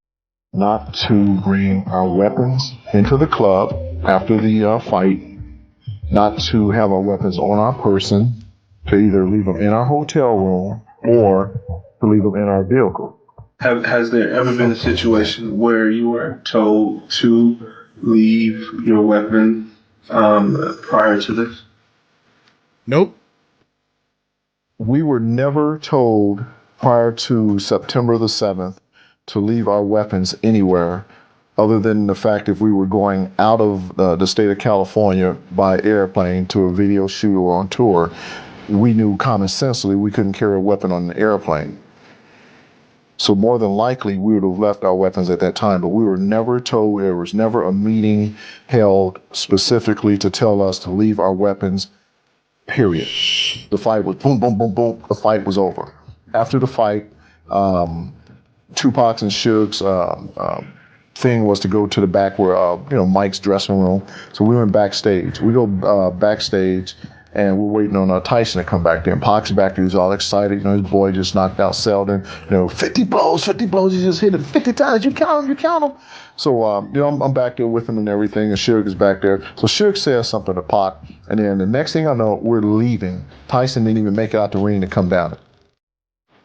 S17: not to bring our weapons into the club after the fight, not to have our weapons on our person, to either leave them in our hotel room or to leave them in our vehicle.
S18: Has there ever been a situation where you were told to leave your weapon prior to this?
S1: Nope.
S17: We were never told prior to September the 7th to leave our weapons anywhere, other than the fact if we were going out of the state of California by airplane to a video shoot or on tour, we knew common sensely we couldn't carry a weapon on an airplane. So more than likely, we would have left our weapons at that time, but we were never told. There was never a meeting held specifically to tell us to leave our weapons, period. The fight was boom, boom, boom, boom. The fight was over. After the fight, Tupac's and Suge's thing was to go to the back where, Mike's dressing room. So we went backstage. We go backstage, and we're waiting on Tyson to come back there. And Pac's back there. He's all excited. His boy just knocked out Selden. 50 blows. He just hit it 50 times. You count him. So, I'm back there with him and everything, and Suge is back there. So Suge says something to Pac, and then the next thing I know, we're leaving. Tyson didn't even make it out the ring to come down it.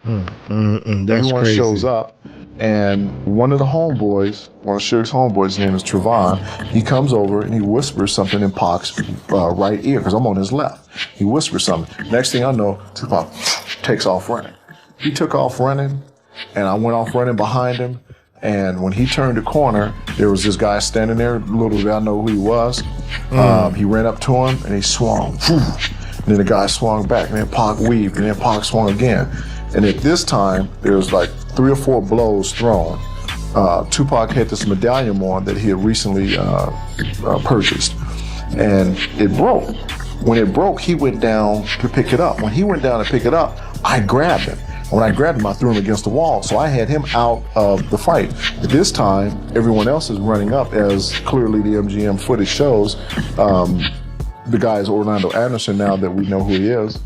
S1: That's
S17: Everyone
S1: crazy.
S17: shows up, and one of Suge's homeboys, his name is Trevon, he comes over and he whispers something in Pac's right ear, because I'm on his left. He whispers something. Next thing I know, Tupac takes off running. He took off running, and I went off running behind him, and when he turned the corner, there was this guy standing there. Little did I know who he was. He ran up to him, and he swung. And then the guy swung back, and then Pac weaved, and then Pac swung again. And at this time, there was like 3 or 4 blows thrown. Tupac had this medallion on that he had recently purchased, and it broke. When it broke, he went down to pick it up. When he went down to pick it up, I grabbed him. When I grabbed him, I threw him against the wall, so I had him out of the fight. At this time, everyone else is running up, as clearly the MGM footage shows. The guy is Orlando Anderson, now that we know who he is.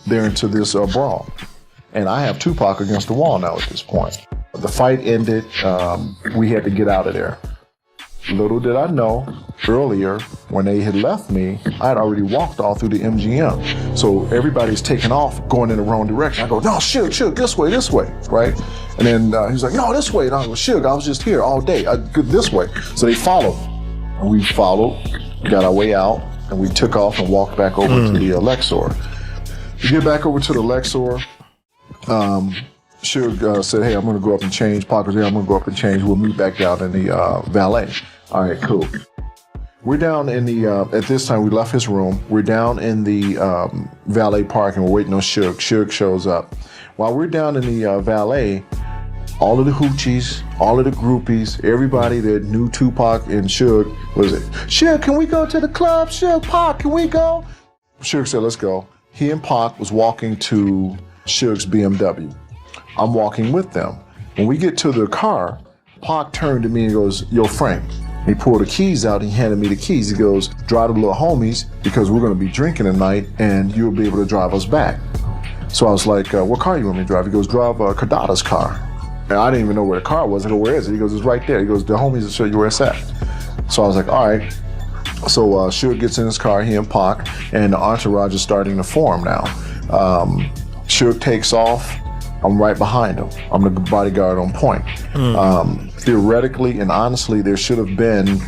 S17: They're into this brawl. And I have Tupac against the wall now at this point. The fight ended. We had to get out of there. Little did I know, earlier, when they had left me, I had already walked all through the MGM. So everybody's taking off, going in the wrong direction. I go, "No, Suge, this way, right?" And then he's like, "No, this way." And I go, "Suge, I was just here all day, this way." So they followed. And we followed, got our way out, and we took off and walked back over to the Lexor. We get back over to the Lexor. Suge said, "Hey, I'm going to go up and change." Pac was there, "I'm going to go up and change. We'll meet back down in the valet." All right, cool. We're down in the, at this time, we left his room. We're down in the valet park and we're waiting on Suge. Suge shows up. While we're down in the valet, all of the hoochies, all of the groupies, everybody that knew Tupac and Suge was it, Suge, can we go to the club? Suge, Pac, can we go? Suge said, let's go. He and Pac was walking to Suge's BMW. I'm walking with them. When we get to the car, Pac turned to me and goes, yo, Frank. He pulled the keys out, he handed me the keys. He goes, drive the little homies because we're gonna be drinking tonight and you'll be able to drive us back. So I was like, what car you want me to drive? He goes, drive Cardada's car. And I didn't even know where the car was. I go, where is it? He goes, it's right there. He goes, the homies will show you where it's at. So I was like, all right. So Suge gets in his car, he and Pac, and the entourage is starting to form now. Suge takes off. I'm right behind him. I'm the bodyguard on point. Theoretically and honestly, there should have been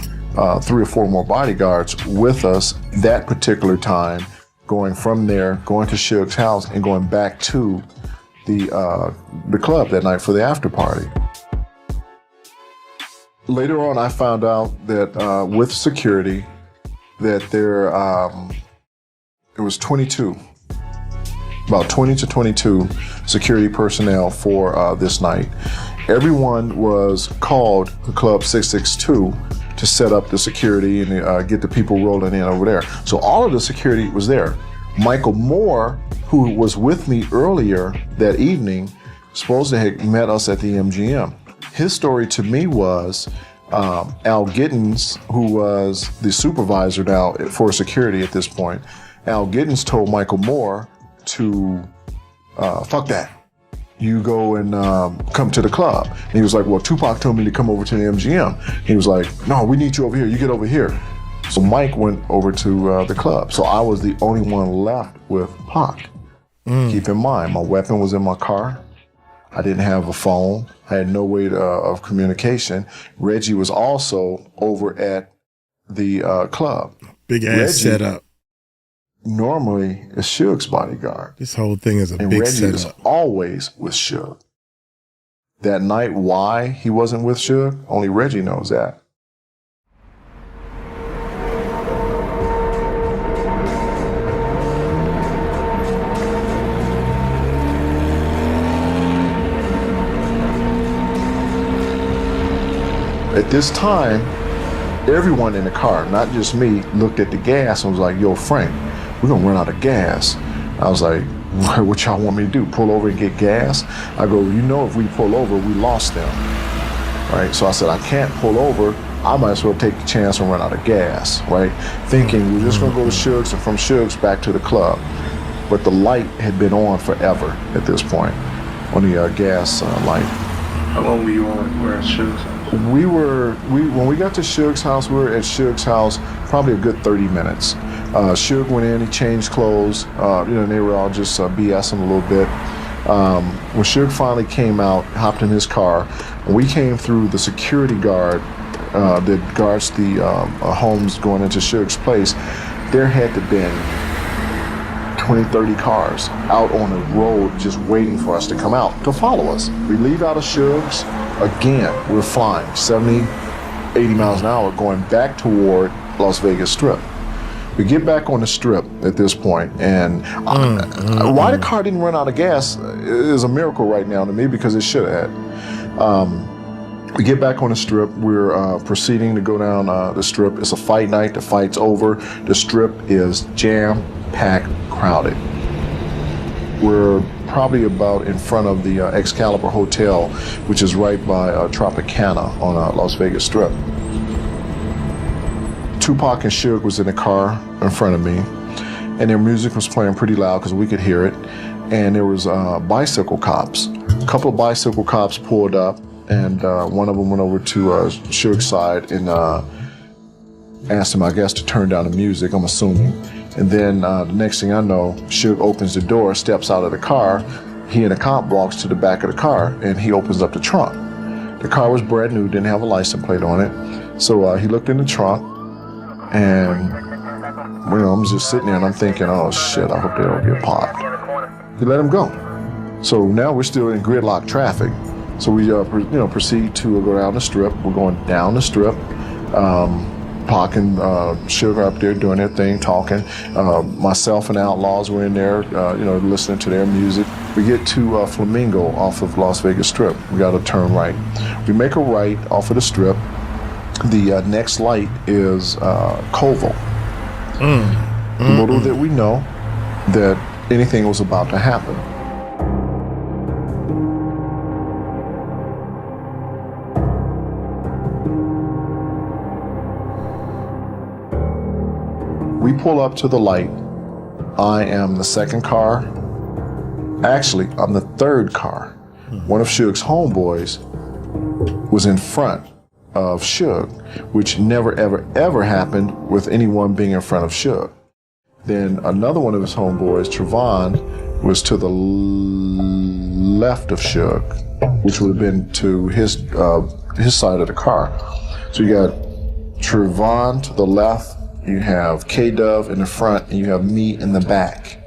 S17: 3 or 4 more bodyguards with us that particular time, going from there, going to Suge's house, and going back to the club that night for the after party. Later on, I found out that with security, that there was 22. About 20 to 22 security personnel for this night. Everyone was called to Club 662 to set up the security and get the people rolling in over there. So all of the security was there. Michael Moore, who was with me earlier that evening, supposed to have met us at the MGM. His story to me was Al Giddens, who was the supervisor now for security at this point. Al Giddens told Michael Moore to fuck that. You go and come to the club. And he was like, well, Tupac told me to come over to the MGM. He was like, no, we need you over here. You get over here. So Mike went over to the club. So I was the only one left with Pac. Keep in mind, my weapon was in my car. I didn't have a phone. I had no way of communication. Reggie was also over at the club.
S1: Big ass setup.
S17: Normally is Suge's bodyguard.
S1: This whole thing is a
S17: and
S1: big
S17: Reggie
S1: setup.
S17: is always with Suge. That night, why he wasn't with Suge, only Reggie knows that. At this time, everyone in the car, not just me, looked at the gas and was like, yo, Frank, we're gonna run out of gas. I was like, what y'all want me to do? Pull over and get gas? I go, you know, if we pull over, we lost them, right? So I said, I can't pull over. I might as well take the chance and run out of gas, right? Thinking we're just gonna go to Suge's and from Suge's back to the club. But the light had been on forever at this point, on the gas light.
S18: How long were you on? Where at Suge's?
S17: When we got to Suge's house, we were at Suge's house probably a good 30 minutes. Suge went in, he changed clothes, and they were all just BSing a little bit. When Suge finally came out, hopped in his car, we came through the security guard that guards the homes going into Suge's place. There had to been 20, 30 cars out on the road just waiting for us to come out to follow us. We leave out of Suge's. Again, we're flying 70, 80 miles an hour going back toward Las Vegas Strip. We get back on the Strip at this point, and why the car didn't run out of gas is a miracle right now to me, because it should have had. We get back on the Strip. We're proceeding to go down the Strip. It's a fight night. The fight's over. The Strip is jam-packed, crowded. We're probably about in front of the Excalibur Hotel, which is right by Tropicana on Las Vegas Strip. Tupac and Suge was in the car in front of me, and their music was playing pretty loud because we could hear it. And there was bicycle cops. A couple of bicycle cops pulled up, and one of them went over to Suge's side and asked him, I guess, to turn down the music, I'm assuming. And then the next thing I know, Suge opens the door, steps out of the car. He and a cop walks to the back of the car, and he opens up the trunk. The car was brand new, didn't have a license plate on it. So he looked in the trunk, and I'm just sitting there, and I'm thinking, oh shit, I hope they don't get popped. He let him go. So now we're still in gridlock traffic. So we proceed to go down the Strip. We're going down the Strip. Pac and Suge are up there doing their thing, talking. Myself and Outlaws were in there, listening to their music. We get to Flamingo off of Las Vegas Strip. We got to turn right. We make a right off of the Strip. The next light is Colville. Little did we know that anything was about to happen. We pull up to the light. I am the second car. Actually, I'm the third car. One of Suge's homeboys was in front of Suge, which never, ever, ever happened with anyone being in front of Suge. Then another one of his homeboys, Trevon, was to the left of Suge, which would have been to his side of the car. So you got Trevon to the left, you have K-Dove in the front, and you have me in the back.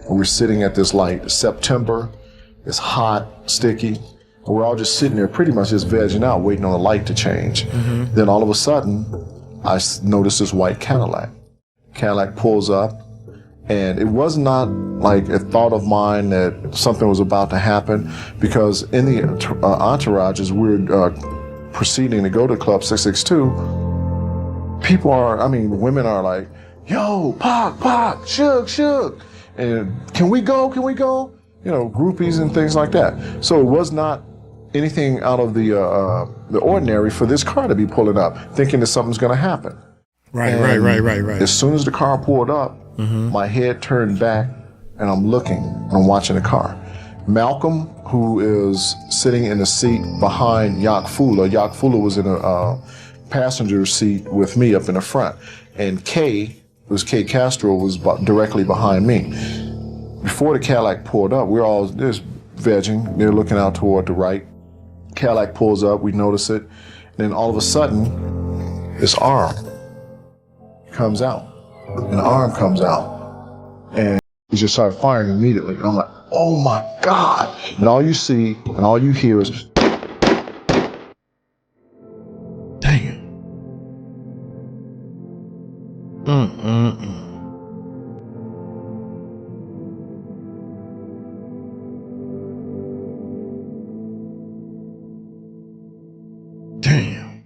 S17: And we're sitting at this light. It's September, it's hot, sticky, and we're all just sitting there pretty much just vegging out, waiting on the light to change. Then all of a sudden, I noticed this white Cadillac. Cadillac pulls up, and it was not like a thought of mine that something was about to happen, because in the entourage, as we're proceeding to go to Club 662, women are like, yo, Pac, Suge, and can we go? Groupies and things like that. So it was not anything out of the ordinary for this car to be pulling up, thinking that something's gonna happen.
S1: Right.
S17: As soon as the car pulled up, my head turned back, and I'm looking, and I'm watching the car. Malcolm, who is sitting in the seat behind Yak Fula was in a passenger seat with me up in the front, and Kay Castro was directly behind me. Before the Cadillac pulled up, we're all just vegging. They're looking out toward the right. Cadillac pulls up, we notice it, and then all of a sudden, this arm comes out. An arm comes out, and he just started firing immediately. And I'm like, oh my God! And all you see and all you hear is,
S1: damn. Damn.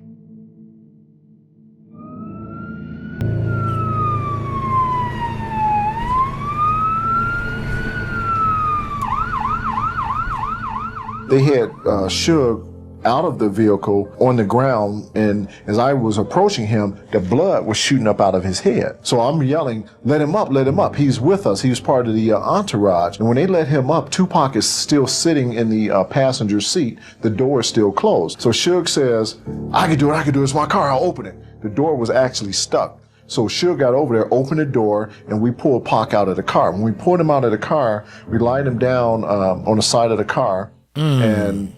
S17: they had Suge out of the vehicle on the ground, and as I was approaching him, the blood was shooting up out of his head. So I'm yelling, let him up, let him up. He's with us. He was part of the entourage. And when they let him up, Tupac is still sitting in the passenger seat. The door is still closed. So Suge says, I can do it, it's my car, I'll open it. The door was actually stuck. So Suge got over there, opened the door, and we pulled Pac out of the car. When we pulled him out of the car, we lined him down on the side of the car, and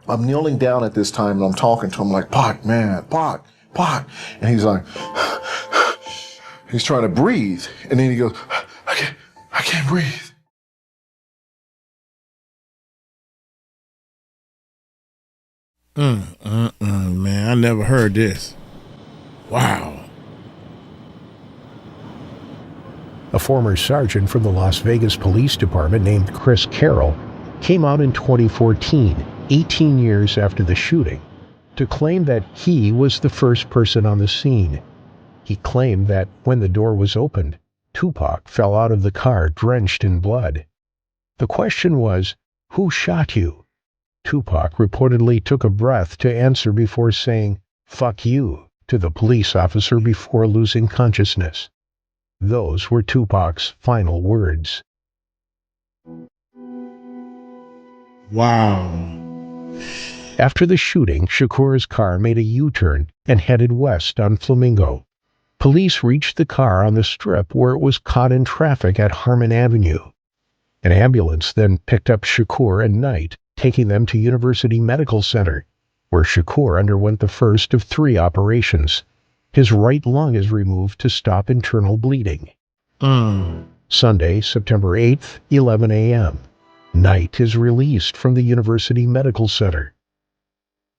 S17: I'm kneeling down at this time, and I'm talking to him like, Pac, man, Pac. And he's like, he's trying to breathe. And then he goes, I can't breathe.
S1: Man, I never heard this. Wow.
S2: A former sergeant from the Las Vegas Police Department named Chris Carroll came out in 2014, 18 years after the shooting, to claim that he was the first person on the scene. He claimed that when the door was opened, Tupac fell out of the car drenched in blood. The question was, who shot you? Tupac reportedly took a breath to answer before saying, "Fuck you," to the police officer before losing consciousness. Those were Tupac's final words.
S1: Wow.
S2: After the shooting, Shakur's car made a U-turn and headed west on Flamingo. Police reached the car on the strip where it was caught in traffic at Harmon Avenue. An ambulance then picked up Shakur and Knight, taking them to University Medical Center, where Shakur underwent the first of 3 operations. His right lung is removed to stop internal bleeding. Sunday, September 8th, 11 a.m. Knight is released from the University Medical Center.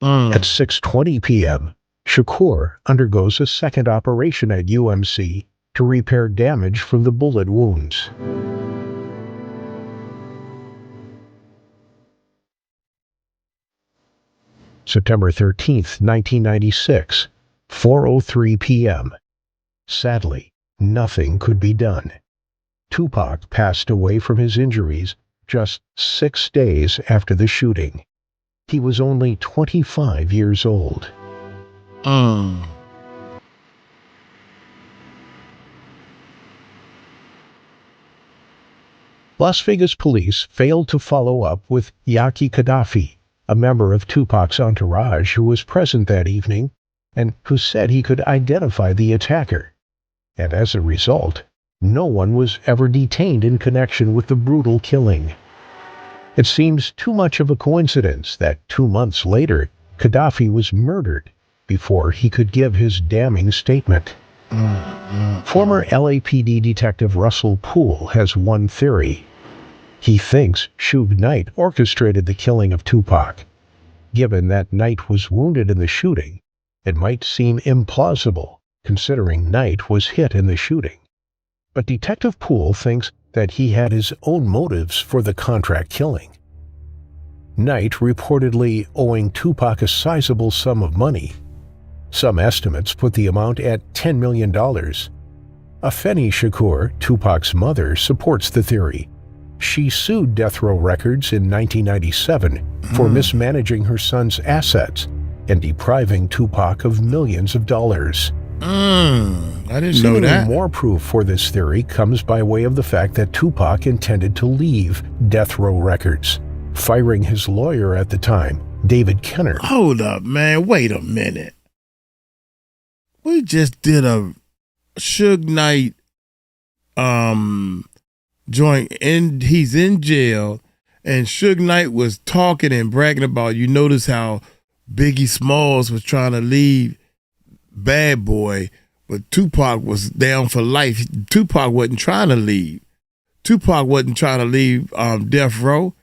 S2: At 6:20 p.m., Shakur undergoes a second operation at UMC to repair damage from the bullet wounds. September 13th, 1996, 4:03 p.m. Sadly, nothing could be done. Tupac passed away from his injuries just 6 days after the shooting. He was only 25 years old. Las Vegas police failed to follow up with Yaki Gaddafi, a member of Tupac's entourage who was present that evening and who said he could identify the attacker. And as a result, no one was ever detained in connection with the brutal killing. It seems too much of a coincidence that 2 months later, Gaddafi was murdered before he could give his damning statement. Former LAPD detective Russell Poole has one theory. He thinks Suge Knight orchestrated the killing of Tupac. Given that Knight was wounded in the shooting, it might seem implausible, considering Knight was hit in the shooting. But Detective Poole thinks that he had his own motives for the contract killing. Knight reportedly owing Tupac a sizable sum of money. Some estimates put the amount at $10 million. Afeni Shakur, Tupac's mother, supports the theory. She sued Death Row Records in 1997 for mismanaging her son's assets and depriving Tupac of millions of dollars.
S1: I didn't know
S2: Seemingly
S1: that.
S2: more proof for this theory comes by way of the fact that Tupac intended to leave Death Row Records, firing his lawyer at the time, David Kenner.
S1: Hold up, man. Wait a minute. We just did a Suge Knight joint, and he's in jail, and Suge Knight was talking and bragging about, you notice how Biggie Smalls was trying to leave Bad Boy, but Tupac was down for life. Tupac wasn't trying to leave. Tupac wasn't trying to leave Death Row.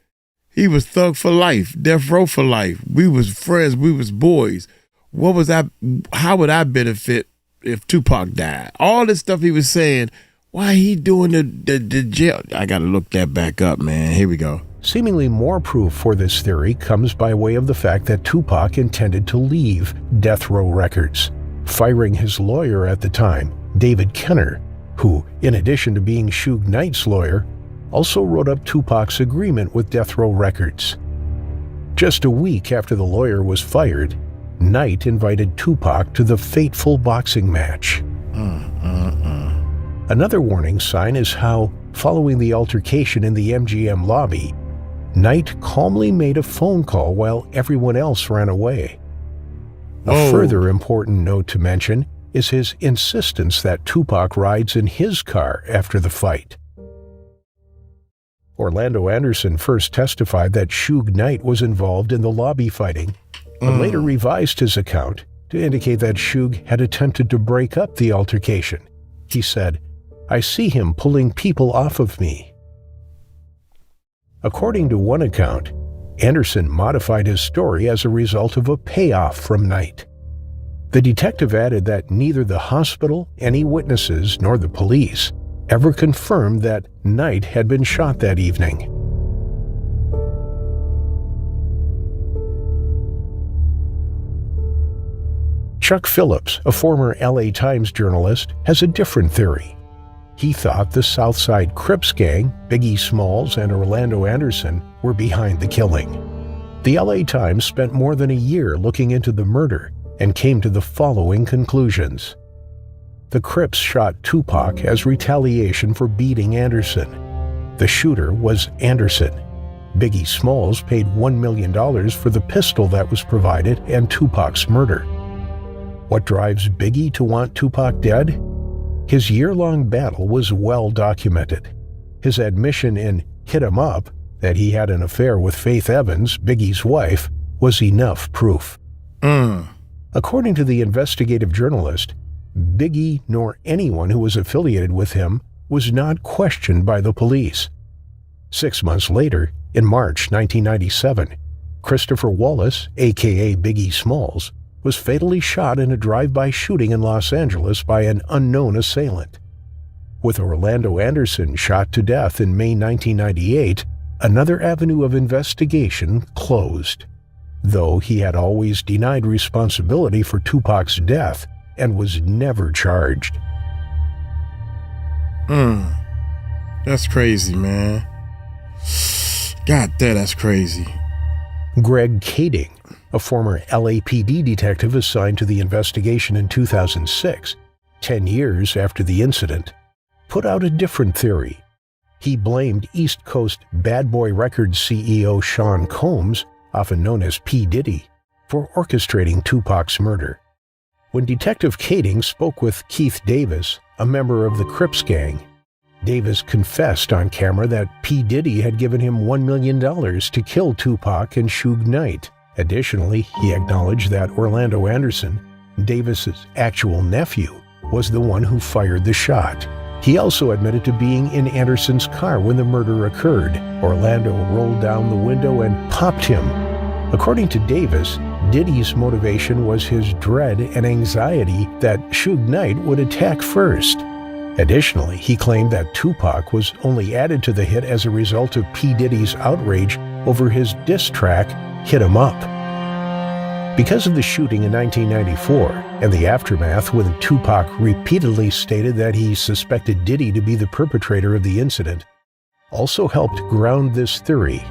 S1: He was thug for life, Death Row for life. We was friends, we was boys. What was I? How would I benefit if Tupac died? All this stuff he was saying, why he doing the jail? I gotta look that back up, man. Here we go.
S2: Seemingly more proof for this theory comes by way of the fact that Tupac intended to leave Death Row Records, firing his lawyer at the time, David Kenner, who, in addition to being Suge Knight's lawyer, also wrote up Tupac's agreement with Death Row Records. Just a week after the lawyer was fired, Knight invited Tupac to the fateful boxing match. Another warning sign is how, following the altercation in the MGM lobby, Knight calmly made a phone call while everyone else ran away. A further important note to mention is his insistence that Tupac rides in his car after the fight. Orlando Anderson first testified that Suge Knight was involved in the lobby fighting, but later revised his account to indicate that Suge had attempted to break up the altercation. He said, "I see him pulling people off of me." According to one account, Anderson modified his story as a result of a payoff from Knight. The detective added that neither the hospital, any witnesses, nor the police ever confirmed that Knight had been shot that evening. Chuck Phillips, a former LA Times journalist, has a different theory. He thought the Southside Crips gang, Biggie Smalls and Orlando Anderson, were behind the killing. The LA Times spent more than a year looking into the murder and came to the following conclusions. The Crips shot Tupac as retaliation for beating Anderson. The shooter was Anderson. Biggie Smalls paid $1 million for the pistol that was provided and Tupac's murder. What drives Biggie to want Tupac dead? His year-long battle was well documented. His admission in Hit 'Em Up that he had an affair with Faith Evans, Biggie's wife, was enough proof. According to the investigative journalist, Biggie nor anyone who was affiliated with him was not questioned by the police. 6 months later, in March 1997, Christopher Wallace, aka Biggie Smalls, was fatally shot in a drive-by shooting in Los Angeles by an unknown assailant. With Orlando Anderson shot to death in May 1998, another avenue of investigation closed, though he had always denied responsibility for Tupac's death and was never charged.
S1: That's crazy, man. God damn, that's crazy.
S2: Greg Kading, a former LAPD detective assigned to the investigation in 2006, 10 years after the incident, put out a different theory. He blamed East Coast Bad Boy Records CEO Sean Combs, often known as P. Diddy, for orchestrating Tupac's murder. When Detective Kading spoke with Keith Davis, a member of the Crips gang, Davis confessed on camera that P. Diddy had given him $1 million to kill Tupac and Suge Knight. Additionally, he acknowledged that Orlando Anderson, Davis's actual nephew, was the one who fired the shot. He also admitted to being in Anderson's car when the murder occurred. Orlando rolled down the window and popped him. According to Davis, Diddy's motivation was his dread and anxiety that Suge Knight would attack first. Additionally, he claimed that Tupac was only added to the hit as a result of P. Diddy's outrage over his diss track, Hit 'Em Up. Because of the shooting in 1994 and the aftermath when Tupac repeatedly stated that he suspected Diddy to be the perpetrator of the incident, also helped ground this theory.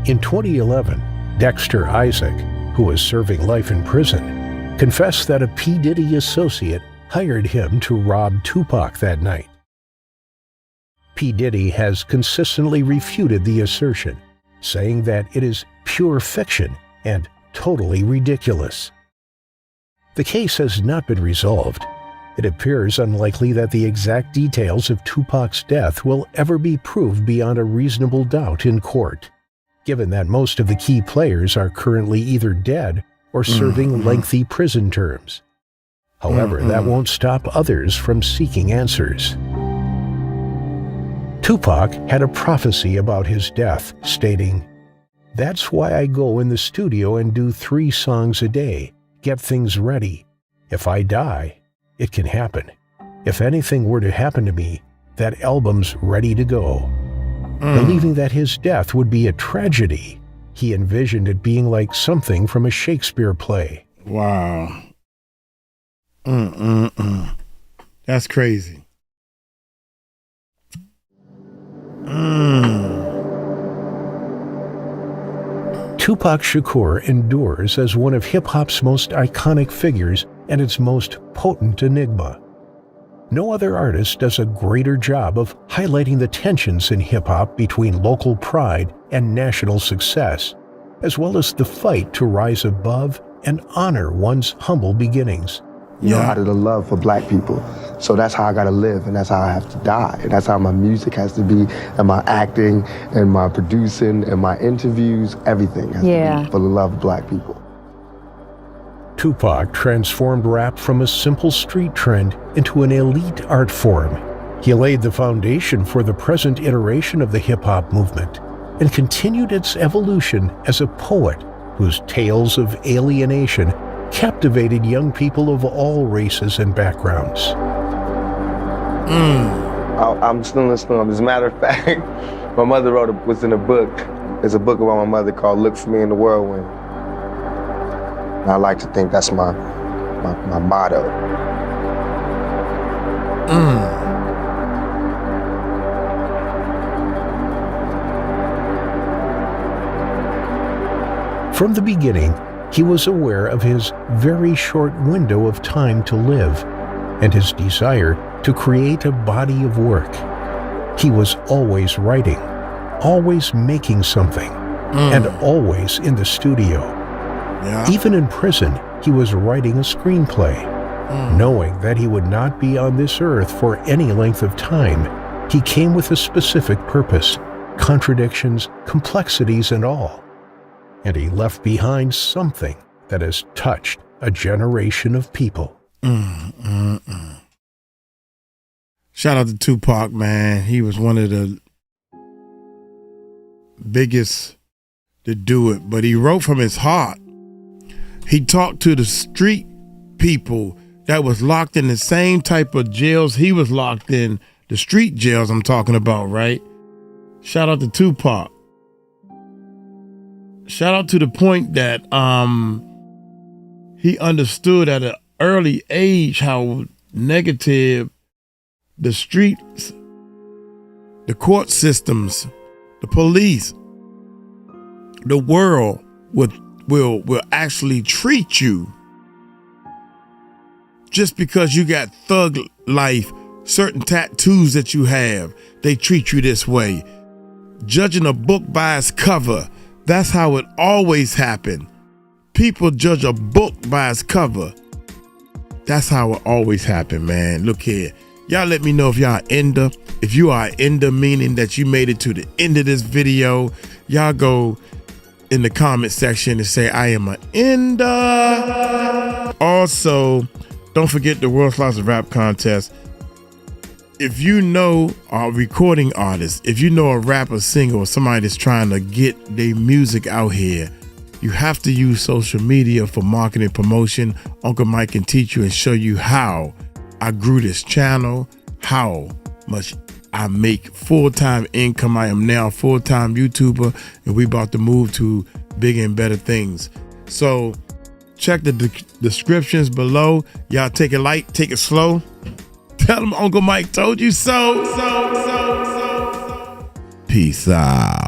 S2: In 2011, Dexter Isaac, who was serving life in prison, confessed that a P. Diddy associate hired him to rob Tupac that night. P. Diddy has consistently refuted the assertion, saying that it is pure fiction and totally ridiculous. The case has not been resolved. It appears unlikely that the exact details of Tupac's death will ever be proved beyond a reasonable doubt in court, given that most of the key players are currently either dead or serving lengthy prison terms. However, that won't stop others from seeking answers. Tupac had a prophecy about his death, stating, "That's why I go in the studio and do 3 songs a day, get things ready. If I die, it can happen. If anything were to happen to me, that album's ready to go." Believing that his death would be a tragedy, he envisioned it being like something from a Shakespeare play.
S1: Wow. That's crazy.
S2: Tupac Shakur endures as one of hip-hop's most iconic figures and its most potent enigma. No other artist does a greater job of highlighting the tensions in hip-hop between local pride and national success, as well as the fight to rise above and honor one's humble beginnings.
S3: You know, out of the love for black people. So that's how I gotta live, and that's how I have to die. And that's how my music has to be, and my acting, and my producing, and my interviews, everything has to be for the love of black people.
S2: Tupac transformed rap from a simple street trend into an elite art form. He laid the foundation for the present iteration of the hip-hop movement and continued its evolution as a poet whose tales of alienation captivated young people of all races and backgrounds.
S3: I'm still listening. As a matter of fact, my mother was in a book. There's a book about my mother called Look for Me in the Whirlwind. And I like to think that's my motto.
S2: From the beginning, he was aware of his very short window of time to live and his desire to create a body of work. He was always writing, always making something, and always in the studio. Even in prison, he was writing a screenplay. Knowing that he would not be on this earth for any length of time, he came with a specific purpose, contradictions, complexities, and all. And he left behind something that has touched a generation of people.
S1: Shout out to Tupac, man. He was one of the biggest to do it, but he wrote from his heart. He talked to the street people that was locked in the same type of jails he was locked in, the street jails I'm talking about, right? Shout out to Tupac. Shout out to the point that he understood at an early age how negative the streets, the court systems, the police, the world will actually treat you. Just because you got thug life, certain tattoos that you have, they treat you this way. Judging a book by its cover, that's how it always happened. People judge a book by its cover. That's how it always happened, man. Look here. Y'all let me know if y'all ender. If you are ender, meaning that you made it to the end of this video, y'all go in the comment section and say, I am an ender. Also, don't forget the World's Largest Rap Contest. If you know a recording artist, if you know a rapper, singer, or somebody that's trying to get their music out here, you have to use social media for marketing promotion. Uncle Mike can teach you and show you how I grew this channel, how much I make full-time income. I am now a full-time YouTuber, and we about to move to bigger and better things. So check the descriptions below. Y'all take it light, take it slow. Tell them Uncle Mike told you so. Peace out.